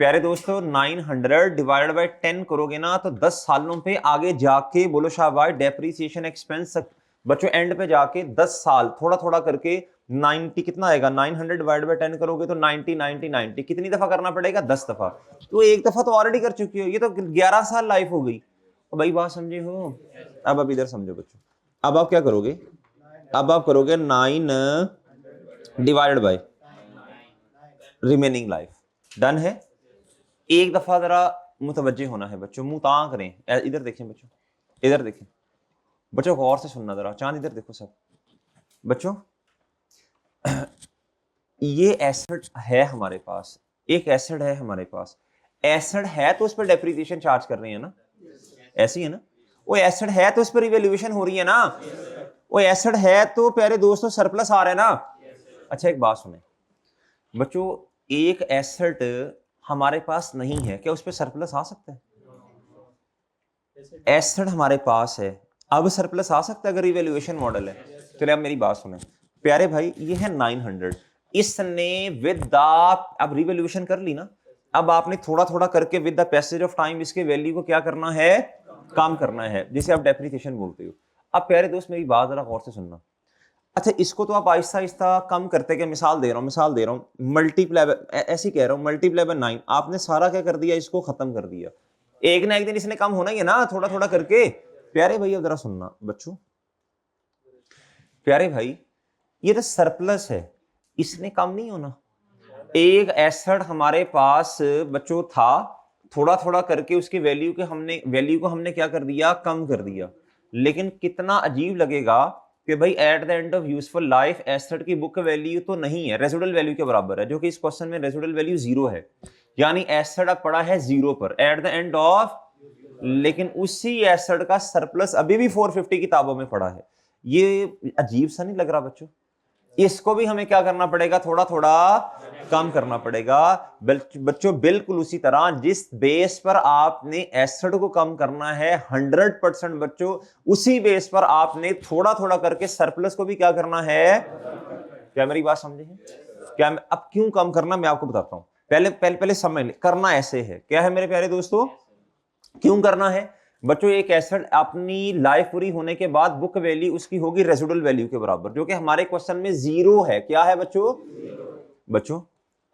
प्यारे दोस्तों, 900 डिवाइडेड बाय 10 करोगे ना तो 10 सालों पे आगे जाके बोलो शाबाश डेप्रिसिएशन एक्सपेंस बच्चों एंड पे जाके 10 साल थोड़ा थोड़ा करके 90 कितना आएगा, 900 डिवाइड बाय 10 करोगे तो 90 90 90 कितनी दफा करना पड़ेगा, 10 दफा, तो एक दफा तो ऑलरेडी कर चुकी हो, ये तो 11 साल लाइफ हो गई, तो भाई बात समझे हो। अब इधर समझो बच्चों, अब आप क्या करोगे, अब आप करोगे 9 divided by remaining life, done है। एक दफा जरा मुतवज्जे होना है बच्चों, मुंह ता करें, इधर देखें बच्चों, इधर देखें बच्चों, गौर से सुनना जरा, चांद इधर देखो सब बच्चों, ये एसेट है हमारे पास, एक एसेट है हमारे पास, एसेट है तो उस पर डेप्रिसिएशन चार्ज कर रहे हैं ना, ऐसी है ना, वो एसेट है तो उस पर रिवैल्यूएशन हो रही है ना, वो एसेट है तो प्यारे दोस्तों सरप्लस आ रहा है ना। अच्छा एक बात सुने बच्चों, एक एसेट हमारे पास नहीं है, क्या उस पर सरप्लस आ सकता है, एसेट हमारे पास है, अब सरप्लस आ सकता है अगर रिवैल्यूएशन मॉडल है। चलिए अब मेरी बात सुने प्यारे भाई, ये है 900, इसने विद द, अब रिवैल्यूएशन कर ली ना, अब आपने थोड़ा थोड़ा करके with the passage of time इसके वैल्यू को क्या करना है, काम करना है, जिसे आप डेप्रिसिएशन बोलते हो। अब प्यारे दोस्त मेरी बात जरा गौर से सुनना, अच्छा इसको तो आप आहिस्ता आहिस्ता कम करते क्या, मिसाल दे रहा हूँ, मल्टीप्लाई ऐसे कह रहा हूँ, मल्टीप्लाई बाय 9, आपने सारा क्या कर दिया, इसको खत्म कर दिया, एक ना एक दिन इसने कम होना ही है ना, थोड़ा थोड़ा करके। प्यारे भाई अब जरा सुनना बच्चों, प्यारे भाई ये तो सरप्लस है, इसने कम नहीं होना, एक एसेट हमारे पास बच्चों था, थोड़ा थोड़ा करके उसके वैल्यू को हमने क्या कर दिया, कम कर दिया, लेकिन कितना अजीब लगेगा कि भाई at the end of useful life asset की बुक वैल्यू तो नहीं है, रेजिडुअल वैल्यू के बराबर है, जो कि इस क्वेश्चन में रेजिडुअल वैल्यू 0 है, यानी एसेट अब पड़ा है 0 पर एट द एंड ऑफ, लेकिन उसी एसेट का सरप्लस अभी भी 450 किताबों में पड़ा है। ये अजीब सा नहीं लग रहा बच्चों? इसको भी हमें क्या करना पड़ेगा, थोड़ा थोड़ा कम करना पड़ेगा बच्चों। बिल्कुल उसी तरह जिस बेस पर आपने एसेट को कम करना है 100% बच्चों, उसी बेस पर आपने थोड़ा थोड़ा करके सरप्लस को भी क्या करना है। क्या मेरी बात समझे हैं? क्या अब क्यों कम करना मैं आपको बताता हूं, पहले समझ ले। करना ऐसे है, क्या है मेरे प्यारे दोस्तों, क्यों करना है बच्चों, एक एसेट अपनी लाइफ पूरी होने के बाद बुक वैल्यू उसकी होगी रेजिडुअल वैल्यू के बराबर, जो कि हमारे क्वेश्चन में 0 है। क्या है बच्चों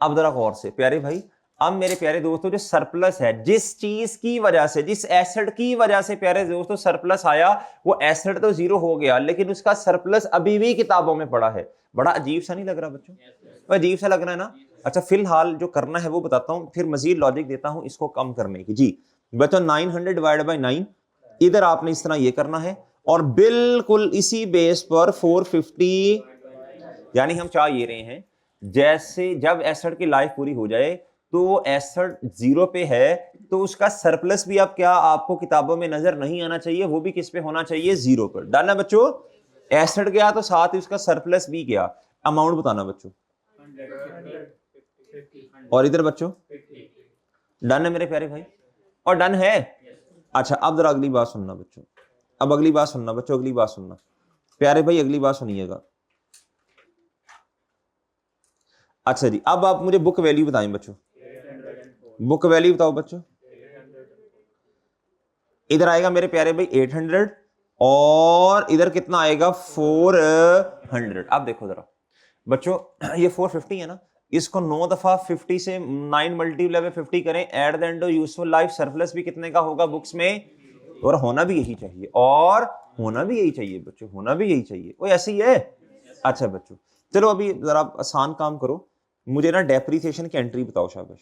अब जरा गौर से प्यारे भाई, अब मेरे प्यारे दोस्तों जो सरप्लस है, जिस चीज की वजह से, जिस एसेट की वजह से प्यारे दोस्तों सरप्लस आया, वो एसेट तो 0 हो गया, लेकिन उसका सरप्लस अभी भी किताबों में पड़ा है। बड़ा अजीब सा नहीं लग रहा बच्चों? अजीब सा लग रहा है ना? अच्छा, फिलहाल जो करना है वो बताता हूं, फिर मजीद लॉजिक देता हूं इसको कम करने की। जी बच्चों 900 डिवाइड बाई 9, इधर आपने इस तरह ये करना है, और बिल्कुल इसी बेस पर 450, यानी हम चाह ये रहे हैं जैसे जब एसेट की लाइफ पूरी हो जाए तो एसेट 0 पे है, तो उसका सरप्लस भी अब क्या आपको किताबों में नजर नहीं आना चाहिए, वो भी किस पे होना चाहिए, 0 पर। डन है बच्चों? एसेट गया तो साथ ही उसका सरप्लस भी गया। अमाउंट बताना बच्चों, और इधर बच्चों डन है मेरे प्यारे भाई, और डन है। अच्छा अब जरा अगली बात सुनना बच्चों, अब अगली बात सुनना बच्चों, अगली बात सुनना प्यारे भाई, अगली बात सुनिएगा। अच्छा जी, अब आप मुझे बुक वैल्यू बताएं बच्चों, बुक वैल्यू बताओ बच्चों। इधर आएगा मेरे प्यारे भाई 800, और इधर कितना आएगा 400। अब देखो जरा बच्चों, ये 450 है ना, इसको 9 दफा 50 से 9 मल्टीप्लाई बाय 50 करें, at the end of useful life surplus भी कितने का होगा बुक्स में, और होना भी यही चाहिए, और होना भी यही चाहिए बच्चों, होना भी यही चाहिए। वो ऐसे ही है। अच्छा बच्चों चलो अभी जरा आसान काम करो, मुझे ना डेप्रीसिएशन की एंट्री बताओ शाबाश।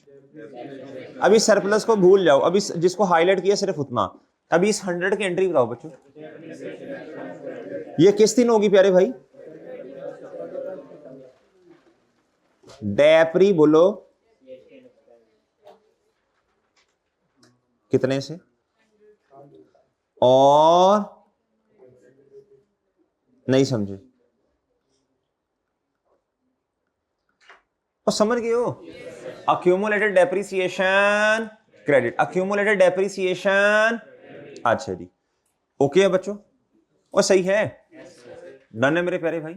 अभी सरप्लस को भूल जाओ, अभी जिसको हाईलाइट किया सिर्फ उतना, अभी इस 100 की एंट्री बताओ बच्चों। ये किस दिन होगी प्यारे भाई? डेप्री बोलो कितने से, और नहीं समझे और समझ गए हो? Accumulated depreciation credit, accumulated depreciation. अच्छा जी ओके है बच्चों, और सही है, डन है मेरे प्यारे भाई,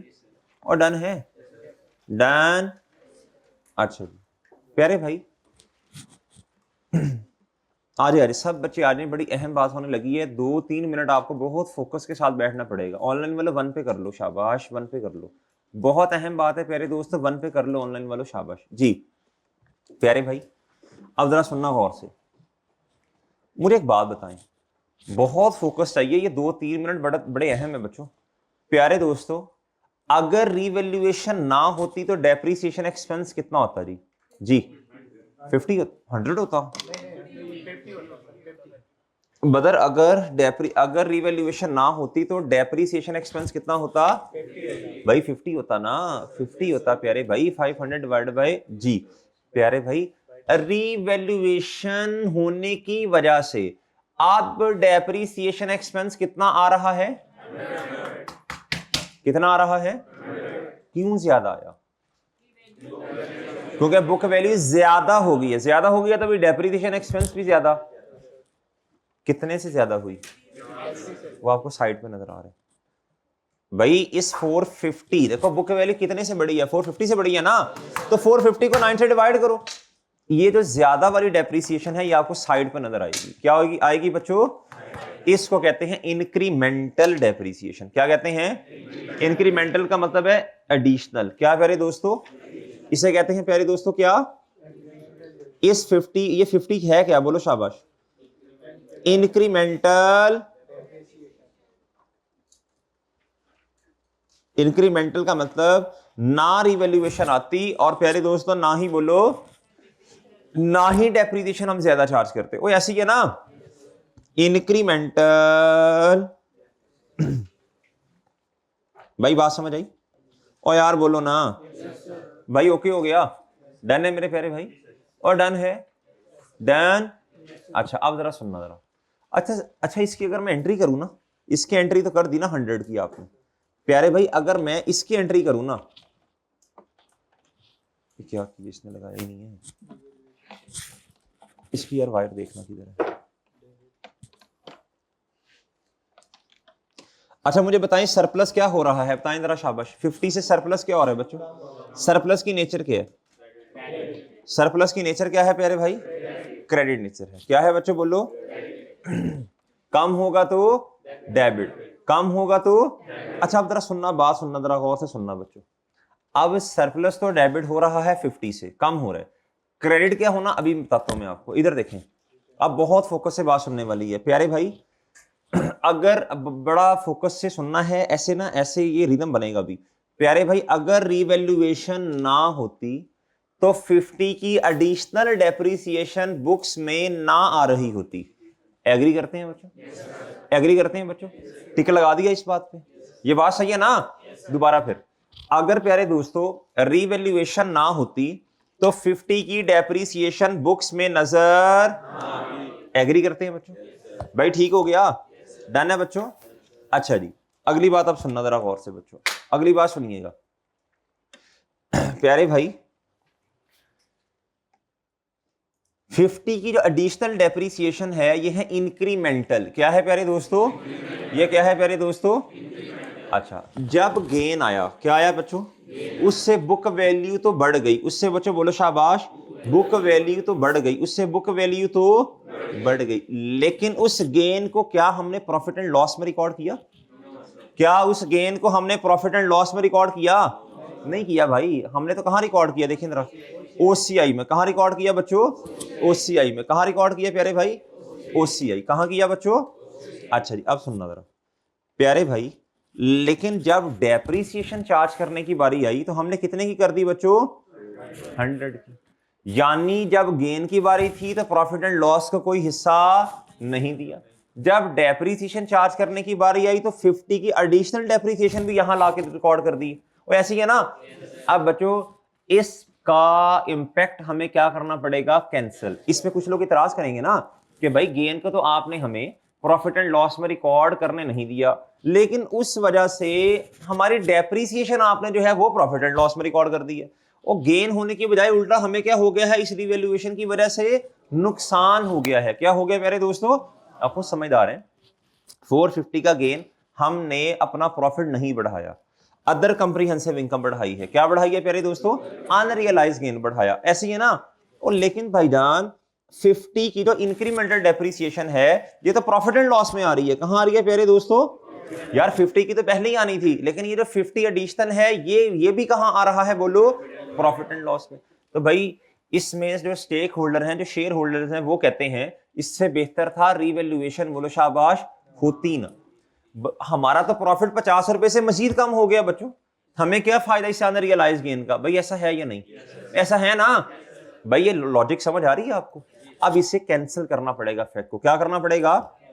और डन है, डन। अच्छा जी प्यारे भाई आज यार सब बच्चे आज बड़ी अहम बात होने लगी है, 2-3 मिनट आपको बहुत फोकस के साथ बैठना पड़ेगा। ऑनलाइन वालों 1 पे कर लो, शाबाश 1 पे कर लो, बहुत अहम बात है प्यारे दोस्तों, 1 पे कर लो ऑनलाइन वालों, शाबाश जी। प्यारे भाई अब जरा सुनना गौर से, मुझे एक बात बताएं, बहुत फोकस चाहिए, ये 2-3 मिनट बड़े अहम है बच्चों। प्यारे दोस्तों अगर रिवैल्यूएशन ना होती तो डेप्रीसिएशन एक्सपेंस कितना होता जी? जी 50 100 होता बदर, अगर रिवैल्यूएशन ना होती तो डेप्रीसिएशन एक्सपेंस कितना होता भाई? 50 होता ना, 50 होता प्यारे भाई, 500 डिवाइड बाय जी। प्यारे भाई रिवैल्यूएशन होने की वजह से अब डेप्रीसिएशन एक्सपेंस कितना आ रहा है? कितना आ रहा है? क्यों ज्यादा आया? क्योंकि बुक वैल्यू ज्यादा हो गई है, ज्यादा हो गया तो भी डेप्रीसिएशन एक्सपेंस भी ज्यादा। कितने से ज्यादा हुई? वो आपको साइड पे नजर आ रहा है भाई, इस 450 देखो बुक वैल्यू कितने से बड़ी है, 450 से बड़ी है ना, तो 450 को 9 से डिवाइड करो, ये जो ज्यादा वाली डेप्रीसिएशन है ये आपको साइड पे नजर आएगी। क्या होगी? आएगी बच्चों, इसको कहते हैं इंक्रीमेंटल डेप्रीसिएशन। क्या कहते हैं? इंक्रीमेंटल का मतलब है एडिशनल। क्या प्यारे दोस्तों इसे कहते हैं प्यारे दोस्तों? क्या इस 50, ये 50 है क्या? बोलो शाबाश। इंक्रीमेंटल, इंक्रीमेंटल का मतलब ना रिवैल्यूएशन आती, और प्यारे दोस्तों ना ही बोलो, ना ही डेप्रीसिएशन हम ज्यादा चार्ज करते। वो ऐसी है ना, इंक्रीमेंटल भाई बात समझ आई? और यार बोलो ना भाई, ओके हो गया, डन है मेरे प्यारे भाई, और डन है, डन। अच्छा अब जरा सुनना जरा, अच्छा अच्छा इसकी अगर मैं एंट्री करूं ना, इसकी एंट्री तो कर दी ना 100 की आपने प्यारे भाई, अगर मैं इसकी एंट्री करूं ना, क्या की इसने लगाया ही नहीं है, इसकी यार वायर देखना किधर है। अच्छा मुझे बताएं सरप्लस क्या हो रहा है, बताएं जरा शाबाश, 50 से सरप्लस क्या हो रहा है बच्चों? सरप्लस की नेचर क्या है? सरप्लस की नेचर क्या है प्यारे भाई? क्रेडिट नेचर है। क्या है बच्चों बोलो? कम होगा तो डेबिट, कम होगा तो, अच्छा अब जरा सुनना, बात सुनना जरा गौर से सुनना बच्चों, अब सरप्लस तो डेबिट हो रहा है 50 से, कम हो रहा है, क्रेडिट क्या होना अभी बताता हूं मैं आपको, इधर देखें, अब बहुत फोकस से बात सुनने वाली है प्यारे भाई, अगर बड़ा फोकस से सुनना है, ऐसे ना ऐसे ये रिदम बनेगा भी प्यारे भाई, अगर रिवैल्यूएशन ना होती तो 50 की एडिशनल डेप्रिसिएशन बुक्स में ना आ रही होती। एग्री करते हैं बच्चों? एग्री करते हैं बच्चों? टिक लगा दिया इस बात पे, ये बात सही है ना? दोबारा फिर, अगर प्यारे दोस्तों रिवैल्यूएशन ना होती तो 50 की डेप्रिसिएशन बुक्स में नजर, एग्री करते हैं बच्चों? भाई ठीक हो गया, डन है बच्चों? अच्छा जी अगली बात अब सुनना जरा गौर से बच्चों, अगली बात सुनिएगा प्यारे भाई, 50 की जो एडिशनल डेप्रिसिएशन है ये है इंक्रीमेंटल, क्या है प्यारे दोस्तों? ये क्या है प्यारे दोस्तों? अच्छा जब गेन आया, क्या आया बच्चों? उससे बुक वैल्यू तो बढ़ गई, उससे बच्चों बोलो शाबाश, बुक वैल्यू तो बढ़ गई, उससे बुक वैल्यू तो बढ़ गई, लेकिन उस गेन को क्या हमने प्रॉफिट एंड लॉस में रिकॉर्ड किया? क्या उस गेन को हमने प्रॉफिट एंड लॉस में रिकॉर्ड किया? नहीं किया भाई, हमने तो कहां रिकॉर्ड किया, देखिए जरा, ओसीआई में। कहां रिकॉर्ड किया बच्चों? ओसीआई में। कहां रिकॉर्ड किया प्यारे भाई? ओसीआई। कहां किया बच्चों? अच्छा जी अब सुनना जरा प्यारे भाई, लेकिन जब डेप्रिसिएशन चार्ज करने की बारी आई तो हमने कितने की कर दी बच्चों? 100 की। यानी जब गेन की बारी थी तो प्रॉफिट एंड लॉस का कोई हिस्सा नहीं दिया, जब डेप्रिसिएशन चार्ज करने की बारी आई तो 50 की एडिशनल डेप्रिसिएशन भी यहां लाके रिकॉर्ड कर दी, वो ऐसी है ना? अब बच्चों इसका इंपैक्ट हमें क्या करना पड़ेगा? कैंसिल। इसमें कुछ लोग इतराज करेंगे ना कि भाई गेन को तो आपने हमें प्रॉफिट एंड लॉस में रिकॉर्ड करने नहीं दिया, लेकिन उस वजह से हमारी डेप्रिसिएशन आपने जो है वो प्रॉफिट एंड लॉस में रिकॉर्ड कर दी है, और गेन होने की बजाय उल्टा हमें क्या हो गया है? इस रिवैल्यूएशन की वजह से नुकसान हो गया है। क्या हो गया मेरे दोस्तों? आप खुद समझदार हैं, 450 का गेन, हमने अपना प्रॉफिट नहीं बढ़ाया, अदर कंप्रीहेंसिव इनकम बढ़ाई है। क्या बढ़ाई है प्यारे दोस्तों? अनरियलाइज्ड गेन बढ़ाया, ऐसी है ना? और लेकिन भाईजान 50 की जो इंक्रीमेंटल डेप्रिसिएशन है ये तो प्रॉफिट एंड लॉस में आ रही है। कहां आ रही है प्यारे दोस्तों? यार 50 की तो पहले ही आनी थी, लेकिन ये जो 50 एडिशनल है ये भी कहां आ रहा है बोलो? प्रॉफिट एंड लॉस में। तो भाई इसमें जो स्टेक होल्डर हैं, जो शेयर होल्डर्स हैं, वो कहते हैं इससे बेहतर था रिवैल्यूएशन, बोलो शाबाश, होती ना। हमारा तो प्रॉफिट 50 रुपए से मजीद कम हो गया बच्चों, हमें क्या फायदा इससे अनरियलाइज गेन का? भाई ऐसा है या नहीं? ऐसा है ना भाई? ये लॉजिक समझ आ रही है आपको? अब इसे कैंसिल करना पड़ेगा फैक्ट को। क्या करना पड़ेगा?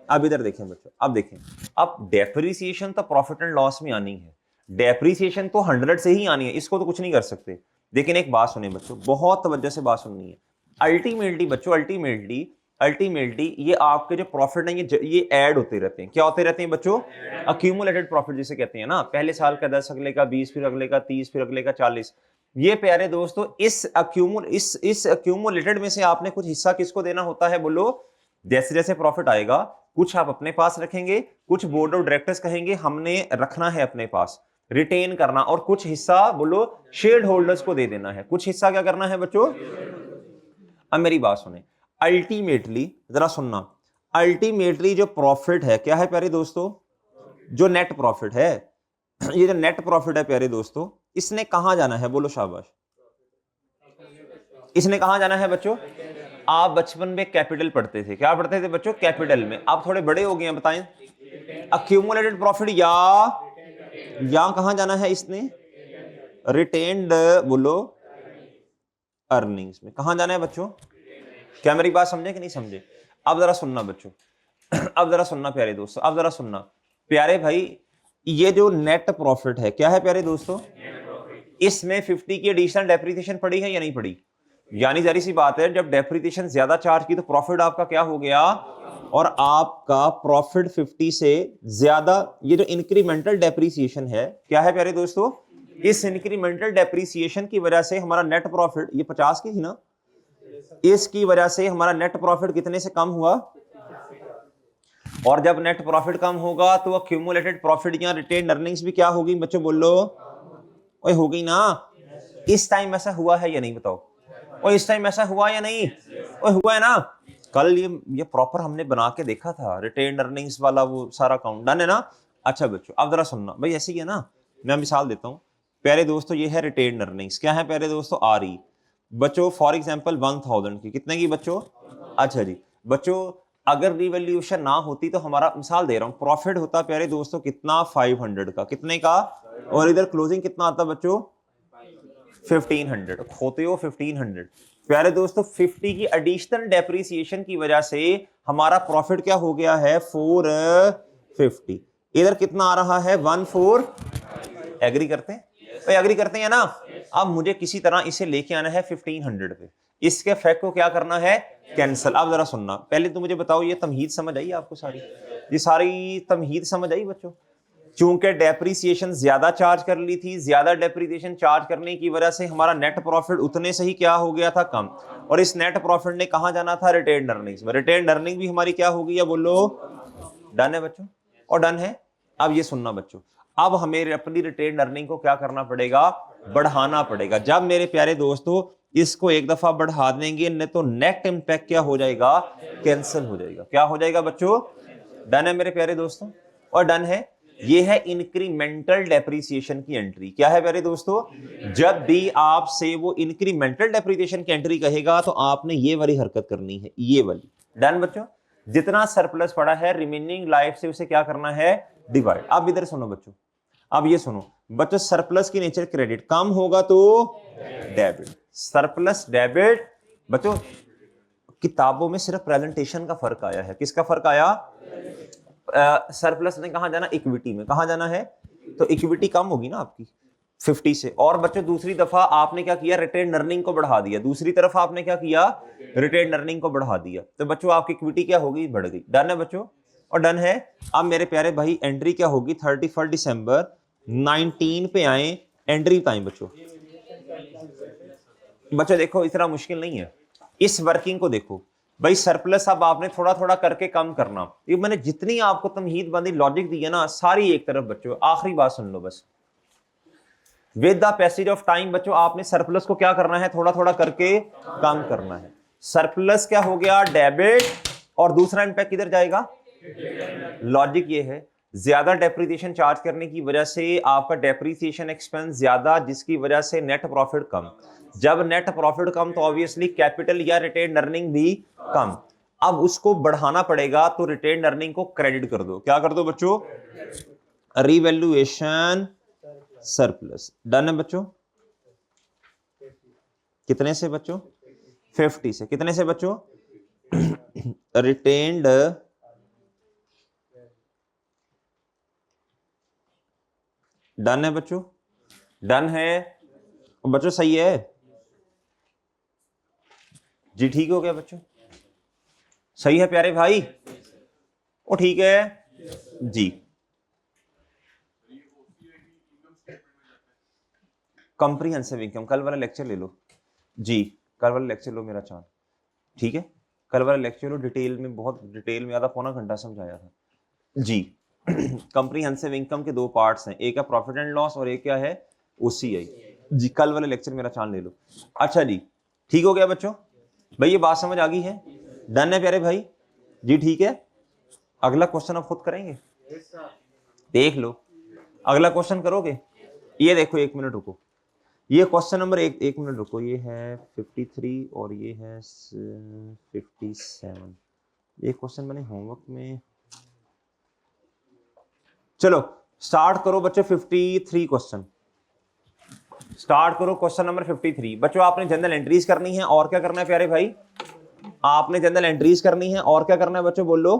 अब इधर देखें बच्चों, अब देखें, अब डेप्रिसिएशन तो प्रॉफिट एंड लॉस में आनी है, डेप्रिसिएशन तो 100 से ही आनी है, इसको तो कुछ नहीं कर सकते। लेकिन एक बात सुने बच्चों, बहुत तवज्जो से बात सुननी है। अल्टीमेटली बच्चों, अल्टीमेटली ये आपके जो प्रॉफिट है ये ऐड होते रहते हैं। क्या होते रहते हैं बच्चों? अक्यूमुलेटेड प्रॉफिट जिसे कहते हैं ना, पहले साल का 10, अगले का 20, फिर अगले का 30, फिर अगले का 40। ये प्यारे दोस्तों इस अक्यूमुलेटेड में से आपने कुछ हिस्सा किसको देना होता है बोलो? जैसे जैसे प्रॉफिट आएगा कुछ आप अपने पास रखेंगे, कुछ बोर्ड ऑफ डायरेक्टर्स कहेंगे हमने रखना है अपने पास, रिटेन करना, और कुछ हिस्सा बोलो शेयर होल्डर्स को दे देना है। कुछ हिस्सा क्या करना है बच्चों? अब मेरी बात सुने, अल्टीमेटली जरा सुनना, अल्टीमेटली जो प्रॉफिट है क्या है प्यारे दोस्तों? जो नेट प्रॉफिट है, ये जो नेट प्रॉफिट है प्यारे दोस्तों, इसने कहां जाना है बोलो शाबाश? इसने कहां जाना है बच्चों? आप बचपन में कैपिटल पढ़ते थे, क्या पढ़ते थे बच्चों? कैपिटल में। आप थोड़े बड़े हो गए हैं, बताएं अक्यूमुलेटेड प्रॉफिट या कहां जाना है इसने? रिटेन्ड बोलो अर्निंग्स में। कहां जाना है बच्चों? क्या मेरी बात समझे कि नहीं समझे? अब जरा सुनना बच्चों, अब जरा सुनना प्यारे दोस्तों, अब जरा सुनना प्यारे भाई, ये जो नेट प्रॉफिट है क्या है प्यारे दोस्तों, इसमें 50 की एडिशनल डेप्रिसिएशन पड़ी है या नहीं पड़ी, यानी जारी सी बात है जब डेप्रिसिएशन ज्यादा चार्ज की तो प्रॉफिट आपका क्या हो गया, और आपका प्रॉफिट 50 से ज्यादा। ये जो इंक्रीमेंटल डेप्रिसिएशन है क्या है प्यारे दोस्तों, इस इंक्रीमेंटल डेप्रिसिएशन की वजह से हमारा नेट प्रॉफिट, ये 50 की थी ना, इसकी वजह से हमारा नेट प्रॉफिट कितने से कम हुआ, और जब नेट प्रॉफिट कम होगा तो अक्यूमुलेटेड प्रॉफिट या रिटेन अर्निंग्स भी क्या होगी बच्चों, बोलो ओए हो गई ना। इस टाइम ऐसा हुआ है या नहीं बताओ, और इस टाइम ऐसा हुआ या नहीं, ओए हुआ है ना। कल ये प्रॉपर हमने बना के देखा था रिटेन अर्निंग्स वाला वो सारा काउंट डन है ना। अच्छा बच्चों अब जरा सुनना भाई, ऐसे ही है ना, मैं मिसाल देता हूं प्यारे दोस्तों, ये है रिटेन अर्निंग्स, क्या है प्यारे दोस्तों, RE बच्चों, फॉर एग्जांपल 1000 की, कितने की बच्चों, अच्छा जी बच्चों, अगर रिवैल्यूएशन ना होती तो हमारा, मिसाल दे रहा हूं, प्रॉफिट होता प्यारे दोस्तों कितना, 500 का, कितने का, और इधर क्लोजिंग कितना आता बच्चों, 1500, खोते हो 1500। प्यारे दोस्तों 50 की एडिशनल डेप्रिसिएशन की वजह से हमारा प्रॉफिट क्या हो गया है, 450। इधर कितना आ रहा है, 14। एग्री करते हैं, एग्री करते हैं ना। अब मुझे किसी तरह इसे लेके आना है 1500 पे, इसके फैक्ट को क्या करना है, कैंसिल। अब जरा सुनना, पहले तो मुझे बताओ ये तमहीद समझ आई आपको सारी, ये सारी तमहीद समझ आई बच्चों। चूंकि डेप्रिसिएशन ज्यादा चार्ज कर ली थी, ज्यादा डेप्रिसिएशन चार्ज करने की वजह से हमारा नेट प्रॉफिट उतने से ही क्या हो गया था, कम, और इस नेट प्रॉफिट ने कहां जाना था, रिटेन अर्निंग्स में। रिटेन अर्निंग भी हमारी क्या होगी, या बोलो डन है बच्चों, और डन है। अब ये सुनना बच्चों, अब हमें अपनी रिटेन अर्निंग को क्या करना पड़ेगा, बढ़ाना पड़ेगा। जब मेरे प्यारे दोस्तों इसको एक दफा बढ़ा देंगे नहीं तो नेट इंपैक्ट क्या हो जाएगा, कैंसिल हो जाएगा। क्या हो जाएगा बच्चों, डन है मेरे प्यारे दोस्तों, और डन है। ये है इंक्रीमेंटल डेप्रिसिएशन की एंट्री, क्या है प्यारे दोस्तों, जब भी आपसे वो इंक्रीमेंटल डेप्रिसिएशन की एंट्री कहेगा तो आपने ये वाली हरकत करनी है, ये वाली। डन बच्चों, जितना सरप्लस पड़ा है रिमेनिंग लाइफ से उसे क्या करना है, डिवाइड। अब इधर सुनो बच्चों, अब ये सुनो बच्चों, सरप्लस की नेचर क्रेडिट, कम होगा तो डेबिट, सरप्लस डेबिट। बच्चों किताबों में सिर्फ प्रेजेंटेशन का फर्क आया है, किसका फर्क आया, सरप्लस ने कहां जाना, इक्विटी में, कहां जाना है, तो इक्विटी कम होगी ना आपकी 50 से। और बच्चों दूसरी दफा आपने क्या किया, रिटेन अर्निंग को बढ़ा दिया, दूसरी तरफ आपने क्या किया, रिटेन अर्निंग को बढ़ा दिया, तो बच्चों आपकी इक्विटी क्या होगी, बढ़ गई। डन है बच्चों, और डन है। अब मेरे प्यारे भाई एंट्री क्या होगी, 31 दिसंबर 19 पे आए, एंट्री टाइम बच्चों। बच्चों देखो इतना मुश्किल नहीं है, इस वर्किंग को देखो भाई, सरप्लस अब आपने थोड़ा थोड़ा करके कम करना। ये मैंने जितनी आपको तमहीद बंदी लॉजिक दी है ना, सारी एक तरफ बच्चों। आखिरी बात सुन लो बस, with the passage of time बच्चों आपने सरप्लस को क्या करना है, थोड़ा थोड़ा करके कम करना है। सरप्लस क्या हो गया, डेबिट, और दूसरा इंपैक्ट किधर जाएगा, लॉजिक ये है, ज्यादा डेप्रिसिएशन चार्ज करने की वजह से आपका डेप्रिसिएशन एक्सपेंस ज्यादा, जिसकी वजह से नेट प्रॉफिट कम। जब नेट प्रॉफिट कम तो ऑब्वियसली कैपिटल या रिटेन अर्निंग भी कम। अब उसको बढ़ाना पड़ेगा तो रिटेन अर्निंग को क्रेडिट कर दो, क्या कर दो बच्चों, रिवैल्यूएशन सरप्लस। डन है बच्चों, कितने से बच्चों, 50 से, कितने से बच्चों, रिटेन्ड डन है बच्चों, डन है बच्चों, सही है जी, ठीक हो गया बच्चों, सही है प्यारे भाई, ओ ठीक है जी। कॉम्प्रिहेंसिव इनकम कल वाला लेक्चर ले लो जी, कल वाला लेक्चर लो मेरा चांद, ठीक है, कल वाला लेक्चर लो, डिटेल में, बहुत डिटेल में, आधा पौना घंटा समझाया था जी। कॉम्प्रिहेंसिव इनकम के दो पार्ट्स हैं, एक है प्रॉफिट एंड लॉस और एक क्या है, OCI जी। कल वाले लेक्चर मेरा चांद ले लो। अच्छा जी, ठीक हो गया बच्चों, भाई ये बात समझ आ गई है, डन है प्यारे भाई जी, ठीक है। अगला क्वेश्चन आप खुद करेंगे, देख लो, अगला क्वेश्चन करोगे। ये देखो, एक मिनट रुको, ये क्वेश्चन नंबर एक मिनट रुको, ये है 53 और ये है 57। ये क्वेश्चन मैंने होमवर्क में, चलो स्टार्ट करो बच्चों 53 क्वेश्चन, स्टार्ट करो क्वेश्चन नंबर 53। बच्चों आपने जनरल एंट्रीज करनी है, और क्या करना है प्यारे भाई, आपने जनरल एंट्रीज करनी है, और क्या करना है बच्चों बोलो,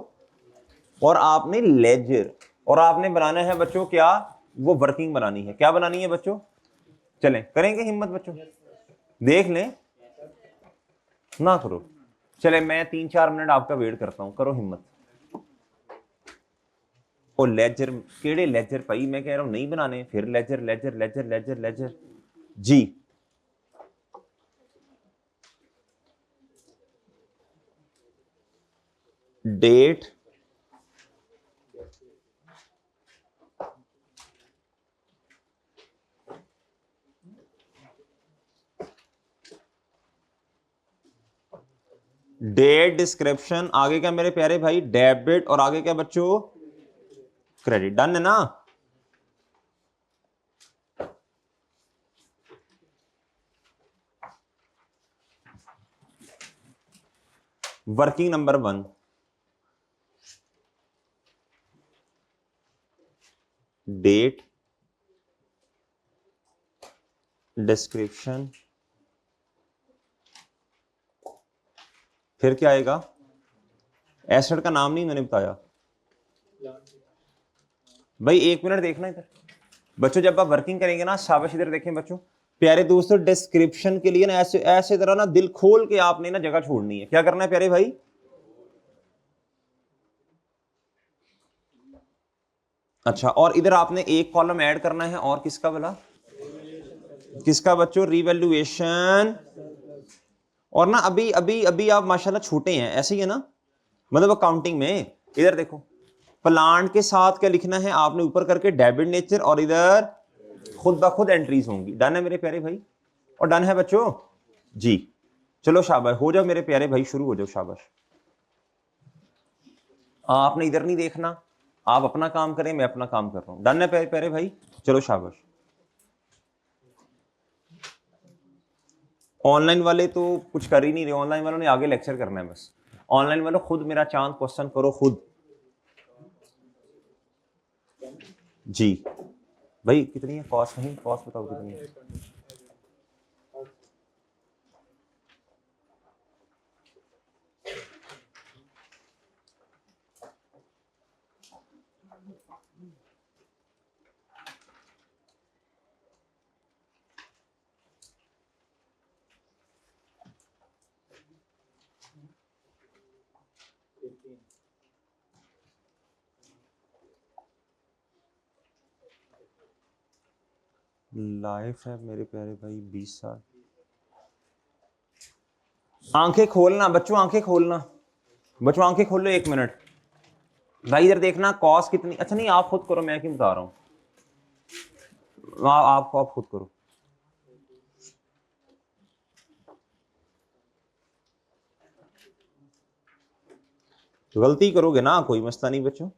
और आपने लेजर, और आपने बनाना है बच्चों क्या, वो वर्किंग बनानी है। क्या बनानी है बच्चों? चलें करेंगे हिम्मत बच्चों, देख लें ना करो। चले मैं 3-4 मिनट आपका वेट करता हूं, करो हिम्मत। ओ लेजर केड़े लेजर भाई, मैं कह रहा हूं नहीं बनाने, फिर ledger ledger ledger ledger ledger जी। डेट डेट डिस्क्रिप्शन, आगे क्या मेरे प्यारे भाई, डेबिट, और आगे क्या बच्चों, क्रेडिट। डन है ना? वर्किंग नंबर 1, डेट डिस्क्रिप्शन, फिर क्या आएगा, एसेट का नाम नहीं मैंने बताया भाई, 1 मिनट देखना इधर बच्चों। जब आप वर्किंग करेंगे ना, शाबाश, इधर देखें बच्चों प्यारे दोस्तों, डिस्क्रिप्शन के लिए ना ऐसे ऐसे तरह ना दिल खोल के आपने ना जगह छोड़नी है। क्या करना है प्यारे भाई? अच्छा, और इधर आपने एक कॉलम ऐड करना है, और किसका बोला, किसका बच्चों, रिवैल्यूएशन। और ना अभी अभी अभी आप माशाल्लाह छोटे हैं, ऐसे ही है ना, मतलब अकाउंटिंग में इधर देखो, प्लांट के साथ क्या लिखना है आपने, ऊपर करके डेबिट नेचर, और इधर खुद ब खुद एंट्रीज होंगी। डन है मेरे प्यारे भाई? और डन है बच्चों जी। चलो शाबाश, हो जाओ मेरे प्यारे भाई, शुरू हो जाओ, शाबाश। आपने इधर नहीं देखना, आप अपना काम करें, मैं अपना काम कर रहा हूं। डन है प्यारे प्यारे भाई? चलो शाबाश। ऑनलाइन वाले तो कुछ कर ही नहीं रहे, ऑनलाइन वालों ने आगे लेक्चर करना है बस। ऑनलाइन वालों खुद मेरा चांद क्वेश्चन करो खुद जी। भाई कितनी है कॉस्ट? नहीं कॉस्ट बताओ कितनी है। लाइफ है मेरे प्यारे भाई 20 साल। आंखें खोलना बच्चों, आंखें खोलना बच्चों, आंखें खोल लो 1 मिनट। भाई इधर देखना कॉस्ट कितनी, अच्छा नहीं आप खुद करो, मैं क्यों बता रहा हूँ, आप खुद करो। गलती करोगे ना, कोई मसला नहीं बच्चों।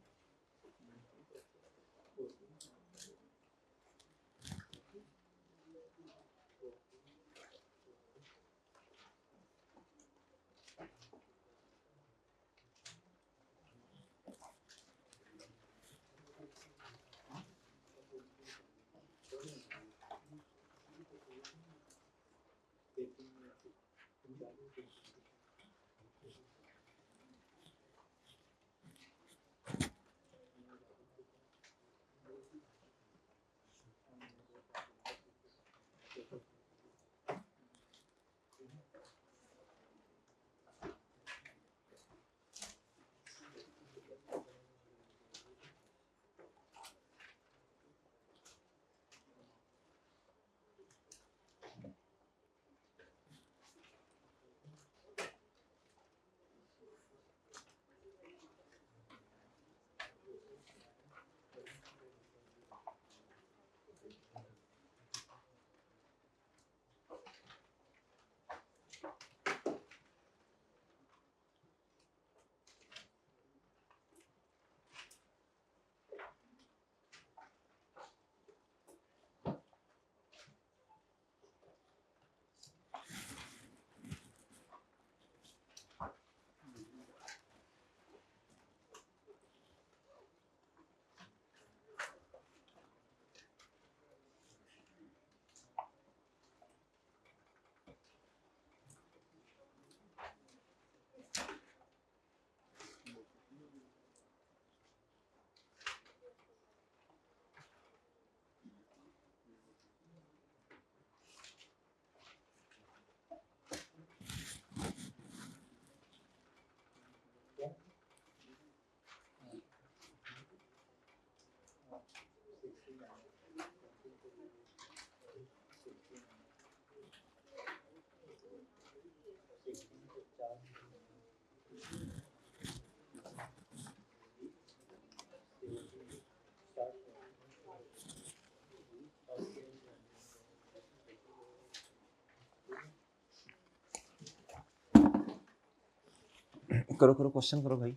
करो करो क्वेश्चन करो भाई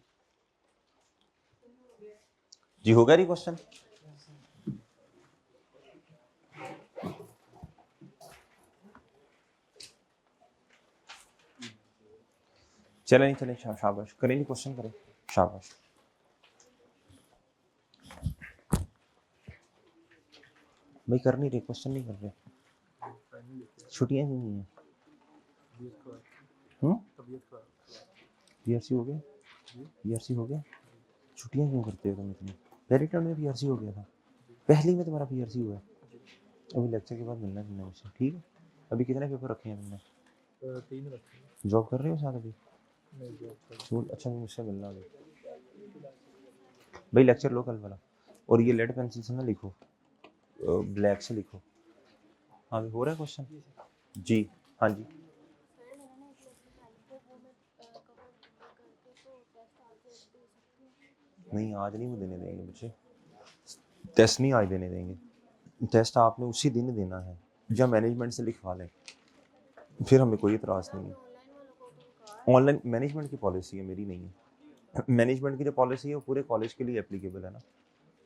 जी। होगा री क्वेश्चन? चले चले शाबाश करें जी, क्वेश्चन करें शाबाश। भाई कर नहीं रहे, क्वेश्चन नहीं कर रहे, छुट्टियां क्यों नहीं है? बीआरसी हो गया? बीआरसी हो गया? छुट्टियां क्यों करते हो तुम इतनी? पहले टर्म में बीआरसी हो गया था, पहले में तुम्हारा बीआरसी हुआ है। अभी लेक्चर के बाद मिलना तुमने मुझसे, ठीक है? अभी कितने पेपर रखे हैं तुमने? 3 रखे हैं। जॉब कर रहे हो साथ अभी? नहीं जॉब कर। अच्छा मुझसे मिलना अभी भाई, लेक्चर लो कल वाला। और ये लेड पेंसिल से ना लिखो, ब्लैक से लिखो। हाँ हो रहा है क्वेश्चन जी? हाँ जी। नहीं आज नहीं देने देंगे बच्चे, टेस्ट नहीं आज देने देंगे। टेस्ट आपने उसी दिन देना है, या मैनेजमेंट से लिखवा लें, फिर हमें कोई इतराज़ नहीं है। ऑनलाइन मैनेजमेंट की पॉलिसी है, मेरी नहीं है। मैनेजमेंट की जो पॉलिसी है वो पूरे कॉलेज के लिए एप्लीकेबल है ना,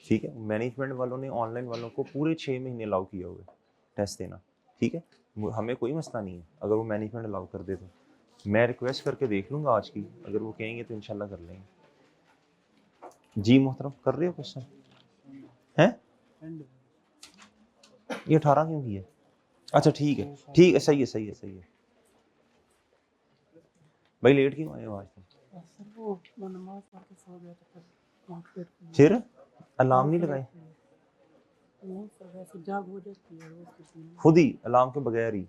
ठीक है? मैनेजमेंट वालों ने ऑनलाइन वालों को पूरे 6 महीने अलाउ किया हुआ है टेस्ट देना, ठीक है? हमें कोई मसला नहीं है अगर वो मैनेजमेंट अलाउ कर दे तो। मैं रिक्वेस्ट करके देख लूँगा आज की, अगर वो कहेंगे तो इंशाल्लाह कर लेंगे। जी मोहतरम कर रहे हो क्वेश्चन हैं? ये 18 क्यों की है? अच्छा ठीक है ठीक है, सही है सही है सही है। भाई लेट क्यों आए हो आज तुम? फिर अलार्म नहीं लगाए? खुद ही अलार्म के बगैर ही?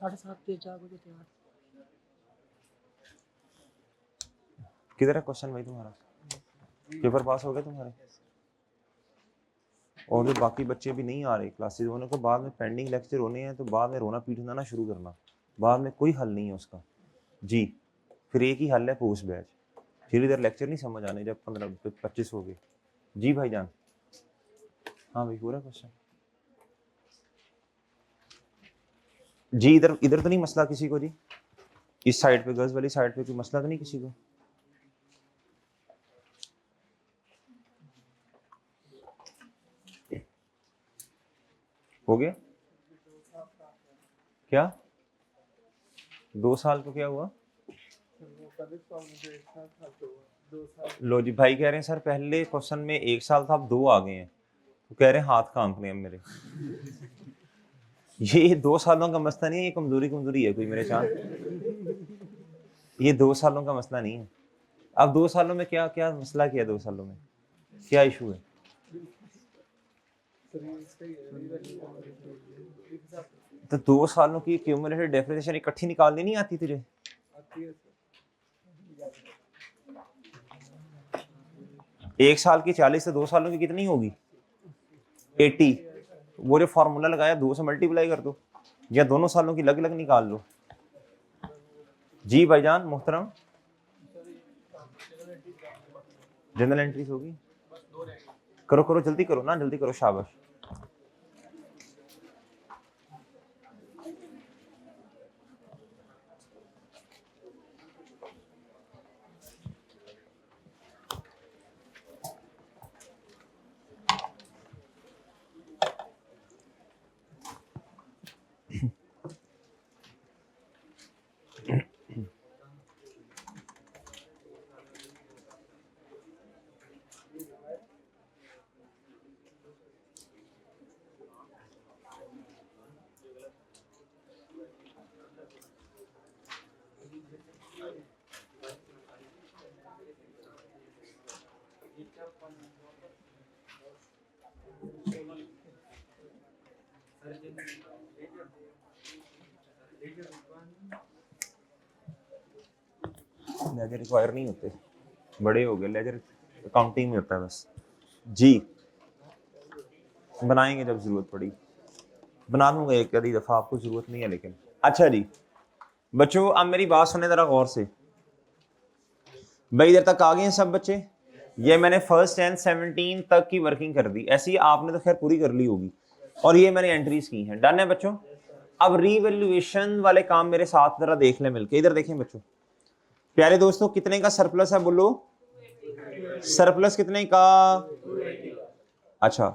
7:30 जाग हो जाते हैं। किधर है क्वेश्चन भाई तुम्हारा? पेपर पास हो गए तुम्हारे? और जो बाकी बच्चे भी नहीं आ रहे क्लासेस, होने को बाद में पेंडिंग लेक्चर होने हैं तो बाद में रोना पीटना ना शुरू करना, बाद में कोई हल नहीं है उसका जी। फिर एक ही हल है पोस्ट बैच, फिर इधर लेक्चर नहीं समझ आने जब 15-25 हो गए जी भाईजान। हाँ भाई पूरा क्वेश्चन जी। इधर इधर तो नहीं मसला किसी को जी? इस साइड पे गर्ल्स वाली साइड पे कोई मसला तो नहीं किसी को? हो गया क्या? 2 साल को क्या हुआ? लो जी भाई कह रहे हैं सर पहले क्वेश्चन में 1 साल था अब 2 आ गए हैं, तो कह रहे हैं हाथ कांपने हैं मेरे। ये 2 सालों का मसला नहीं है, ये कमजोरी है कोई मेरे साथ। ये 2 सालों का मसला नहीं है। अब 2 सालों में क्या क्या मसला किया? 2 सालों में क्या इशू है? तो 2 सालों की क्यूमुलेटेड डेप्रिसिएशन इकट्ठी निकालनी नहीं आती तुझे? एक साल की 40 से 2 सालों की कितनी होगी? 80। वो जो फॉर्मूला लगाया 2 से मल्टीप्लाई कर दो, या दोनों सालों की अलग अलग निकाल लो जी भाईजान मोहतरम। जनरल एंट्रीज होगी, करो करो जल्दी करो ना, जल्दी करो शाबाश। लेजर रिक्वायर नहीं होते, बड़े हो गए, लेजर अकाउंटिंग में होता है बस जी। बनाएंगे जब जरूरत पड़ी, बना दूंगा एक आधी दफा, आपको जरूरत नहीं है लेकिन। अच्छा जी बच्चों अब मेरी बात सुने जरा गौर से। भाई इधर तक आ गए हैं सब बच्चे? ये मैंने फर्स्ट एंड 17 तक की वर्किंग कर दी, ऐसी आपने तो खैर पूरी कर ली होगी, और ये मैंने एंट्रीज की हैं। डन है बच्चों? अब रीवैल्यूएशन वाले काम मेरे साथ जरा देख लें मिलके, इधर देखें बच्चों। प्यारे दोस्तों कितने का सरप्लस है बोलो, सरप्लस कितने का, अच्छा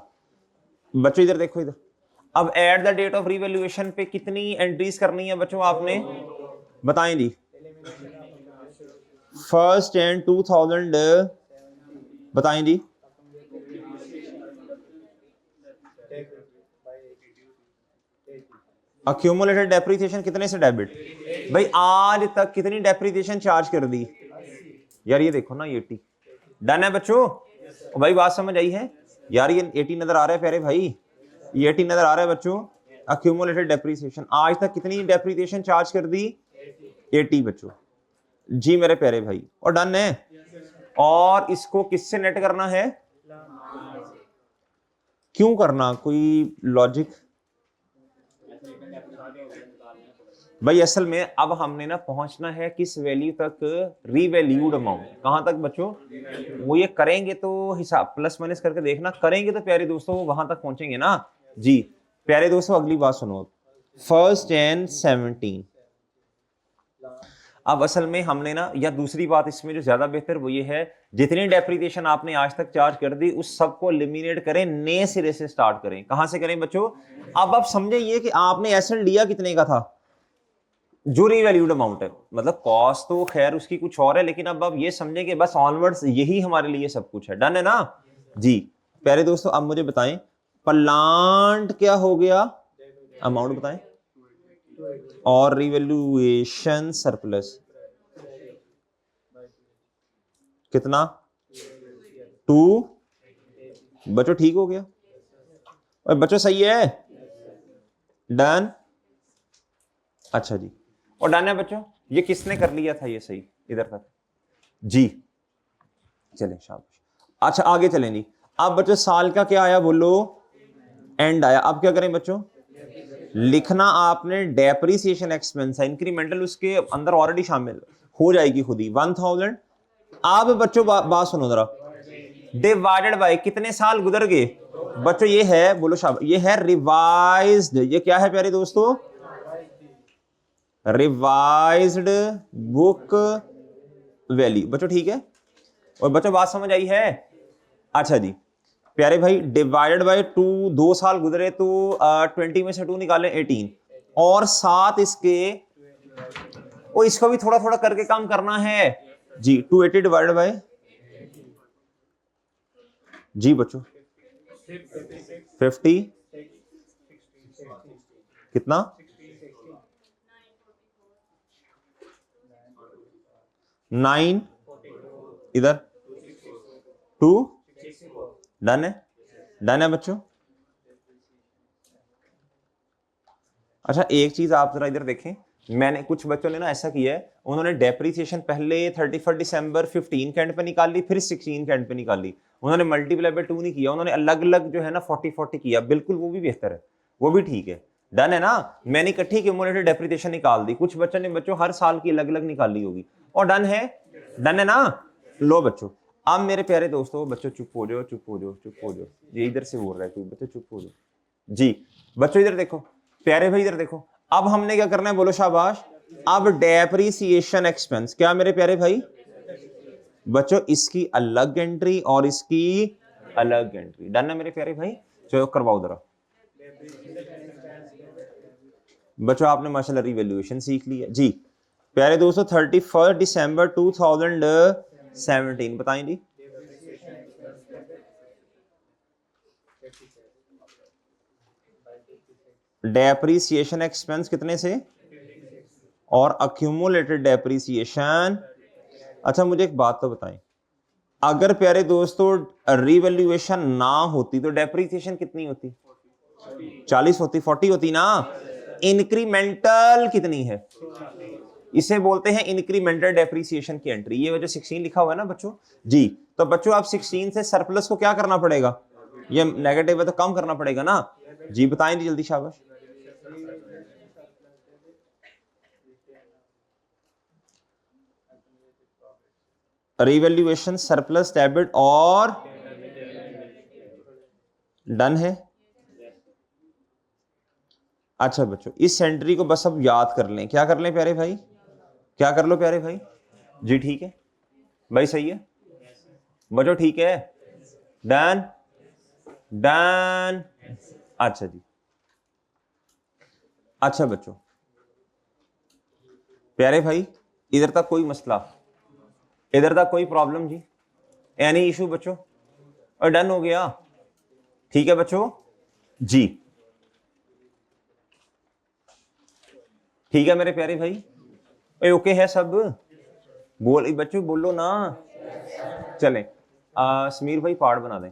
बच्चों इधर देखो इधर। अब at the date of revaluation पे कितनी एंट्रीज करनी है बच्चों आपने, बताएं जी। फर्स्ट एंड 2000 बताएं जी। अक्यूमुलेटेड डेप्रिसिएशन कितने से डेबिट, भाई आज तक कितनी डेप्रिसिएशन चार्ज कर दी यार, ये देखो ना 80 डन है बच्चों, भाई बात समझ आई है यार, ये 80 नजर आ रहा है प्यारे भाई, ये 80 नजर आ रहा है बच्चों। अक्यूमुलेटेड डेप्रिसिएशन आज तक कितनी डेप्रिसिएशन चार्ज कर दी, 80 बच्चों जी मेरे प्यारे भाई, और डन है। और इसको किससे नेट करना है, क्यों करना, कोई लॉजिक भाई, असल में अब हमने ना पहुंचना है किस वैल्यू तक, रीवैल्यूड अमाउंट, कहां तक बच्चों, वो ये करेंगे तो हिसाब प्लस माइनस करके देखना, करेंगे तो प्यारे दोस्तों वहां तक पहुंचेंगे ना जी। प्यारे दोस्तों अगली बात सुनो, फर्स्ट एंड 17, अब असल में हमने ना, या दूसरी बात इसमें जो ज्यादा बेहतर वो ये है, जितनी डेप्रिसिएशन आपने आज तक चार्ज कर दी उस सबको एलिमिनेट करें, नए सिरे से स्टार्ट करें। कहां से करें बच्चों, अब आप समझे ये कि आपने एसेट लिया कितने का था, जो रीवैल्यूड अमाउंट है, मतलब कॉस्ट तो खैर उसकी कुछ और है, लेकिन अब आप ये समझे कि बस ऑनवर्ड्स यही हमारे लिए सब कुछ है, डन है ना जी। प्यारे दोस्तों अब मुझे बताएं प्लांट क्या हो गया, अमाउंट बताएं, और रिवैल्यूएशन सरप्लस कितना, 2, बच्चों ठीक हो गया, और बच्चों सही है, डन, अच्छा जी, और डन है बच्चों, ये किसने कर लिया था ये सही इधर तक जी, चलें शाबाश। अच्छा आगे चलें जी, अब बच्चों साल का क्या आया बोलो, एंड आया, अब क्या करें बच्चों, लिखना आपने डेप्रिसिएशन एक्सपेंस है, इंक्रीमेंटल उसके अंदर ऑलरेडी शामिल हो जाएगी खुद ही 1000। अब बच्चों बात सुनो जरा, डिवाइडेड बाय कितने साल गुजर गए बच्चों, ये है बोलो शाबाश, ये है रिवाइज्ड, ये क्या है प्यारे दोस्तों, रिवाइज्ड बुक वैल्यू बच्चों, ठीक है, और बच्चों बात समझ आई है, अच्छा जी प्यारे भाई, डिवाइडेड बाय 2, 2 साल गुजरे तो 20 में से 2 निकालें 18, और साथ इसके, और इसको भी थोड़ा थोड़ा करके काम करना है जी, 280 डिवाइडेड बाय जी बच्चों 50 कितना, 9 इधर 2, डन है, डन है बच्चों। अच्छा एक चीज आप जरा इधर देखें, मैंने कुछ बच्चों ने ना ऐसा किया है, उन्होंने डेप्रिसिएशन पहले 31 दिसंबर 15 के एंड पे निकाल ली, फिर 16 के एंड पे निकाल ली, उन्होंने मल्टीप्लाई बाय 2 नहीं किया, उन्होंने अलग अलग जो है ना 40-40 किया, बिल्कुल वो भी बेहतर है, वो भी ठीक है, डन है ना। मैंने इकट्ठी क्यूमुलेटेड डेप्रिसिएशन निकाल दी, कुछ बच्चों ने बच्चों हर साल की अलग अलग निकाली होगी, और डन है ना। लो बच्चों अब मेरे प्यारे दोस्तों, बच्चों चुप हो जाओ, चुप हो जाओ, चुप हो जाओ, ये इधर से बोल रहा है कोई, बच्चों चुप हो जाओ जी। बच्चों इधर देखो प्यारे भाई, इधर देखो, अब हमने क्या करना है बोलो शाबाश, अब डेप्रिसिएशन एक्सपेंस क्या मेरे प्यारे भाई बच्चों, इसकी अलग एंट्री और इसकी अलग एंट्री, डन है मेरे प्यारे भाई, चलो करवाओ जरा बच्चों, आपने माशाल्लाह रिवैल्यूएशन सीख लिया जी। प्यारे दोस्तों 31 दिसंबर 2017 बताएं जी, डेप्रिसिएशन एक्सपेंस कितने से, और अक्यूमुलेटेड डेप्रिसिएशन। अच्छा मुझे एक बात तो बताएं, अगर प्यारे दोस्तों रिवैल्यूएशन ना होती तो डेप्रिसिएशन कितनी होती, 40 होती, 40 होती ना। इंक्रीमेंटल कितनी है, इसे बोलते हैं इंक्रीमेंटल डेप्रिसिएशन की एंट्री, ये वजह 16 लिखा हुआ है ना बच्चों जी। तो बच्चों आप 16 से सरप्लस को क्या करना पड़ेगा, ये नेगेटिव है तो कम करना पड़ेगा ना जी, बताएं जी जल्दी शाबाश। रिवैल्यूएशन सरप्लस डेबिट और डन है। अच्छा बच्चों इस एंट्री को बस अब याद कर लें, क्या कर लें प्यारे भाई, क्या कर लो प्यारे भाई, जी ठीक है भाई, सही है बच्चों, ठीक है, डन डन। अच्छा जी, अच्छा बच्चों, प्यारे भाई इधर तक कोई मसला, इधर तक कोई प्रॉब्लम जी, एनी इशू बच्चों? और डन हो गया, ठीक है बच्चों जी, ठीक है मेरे प्यारे भाई, ओके है सब? बोल बच्चों, बोलो ना। चलें, समीर भाई पार्ट बना दें।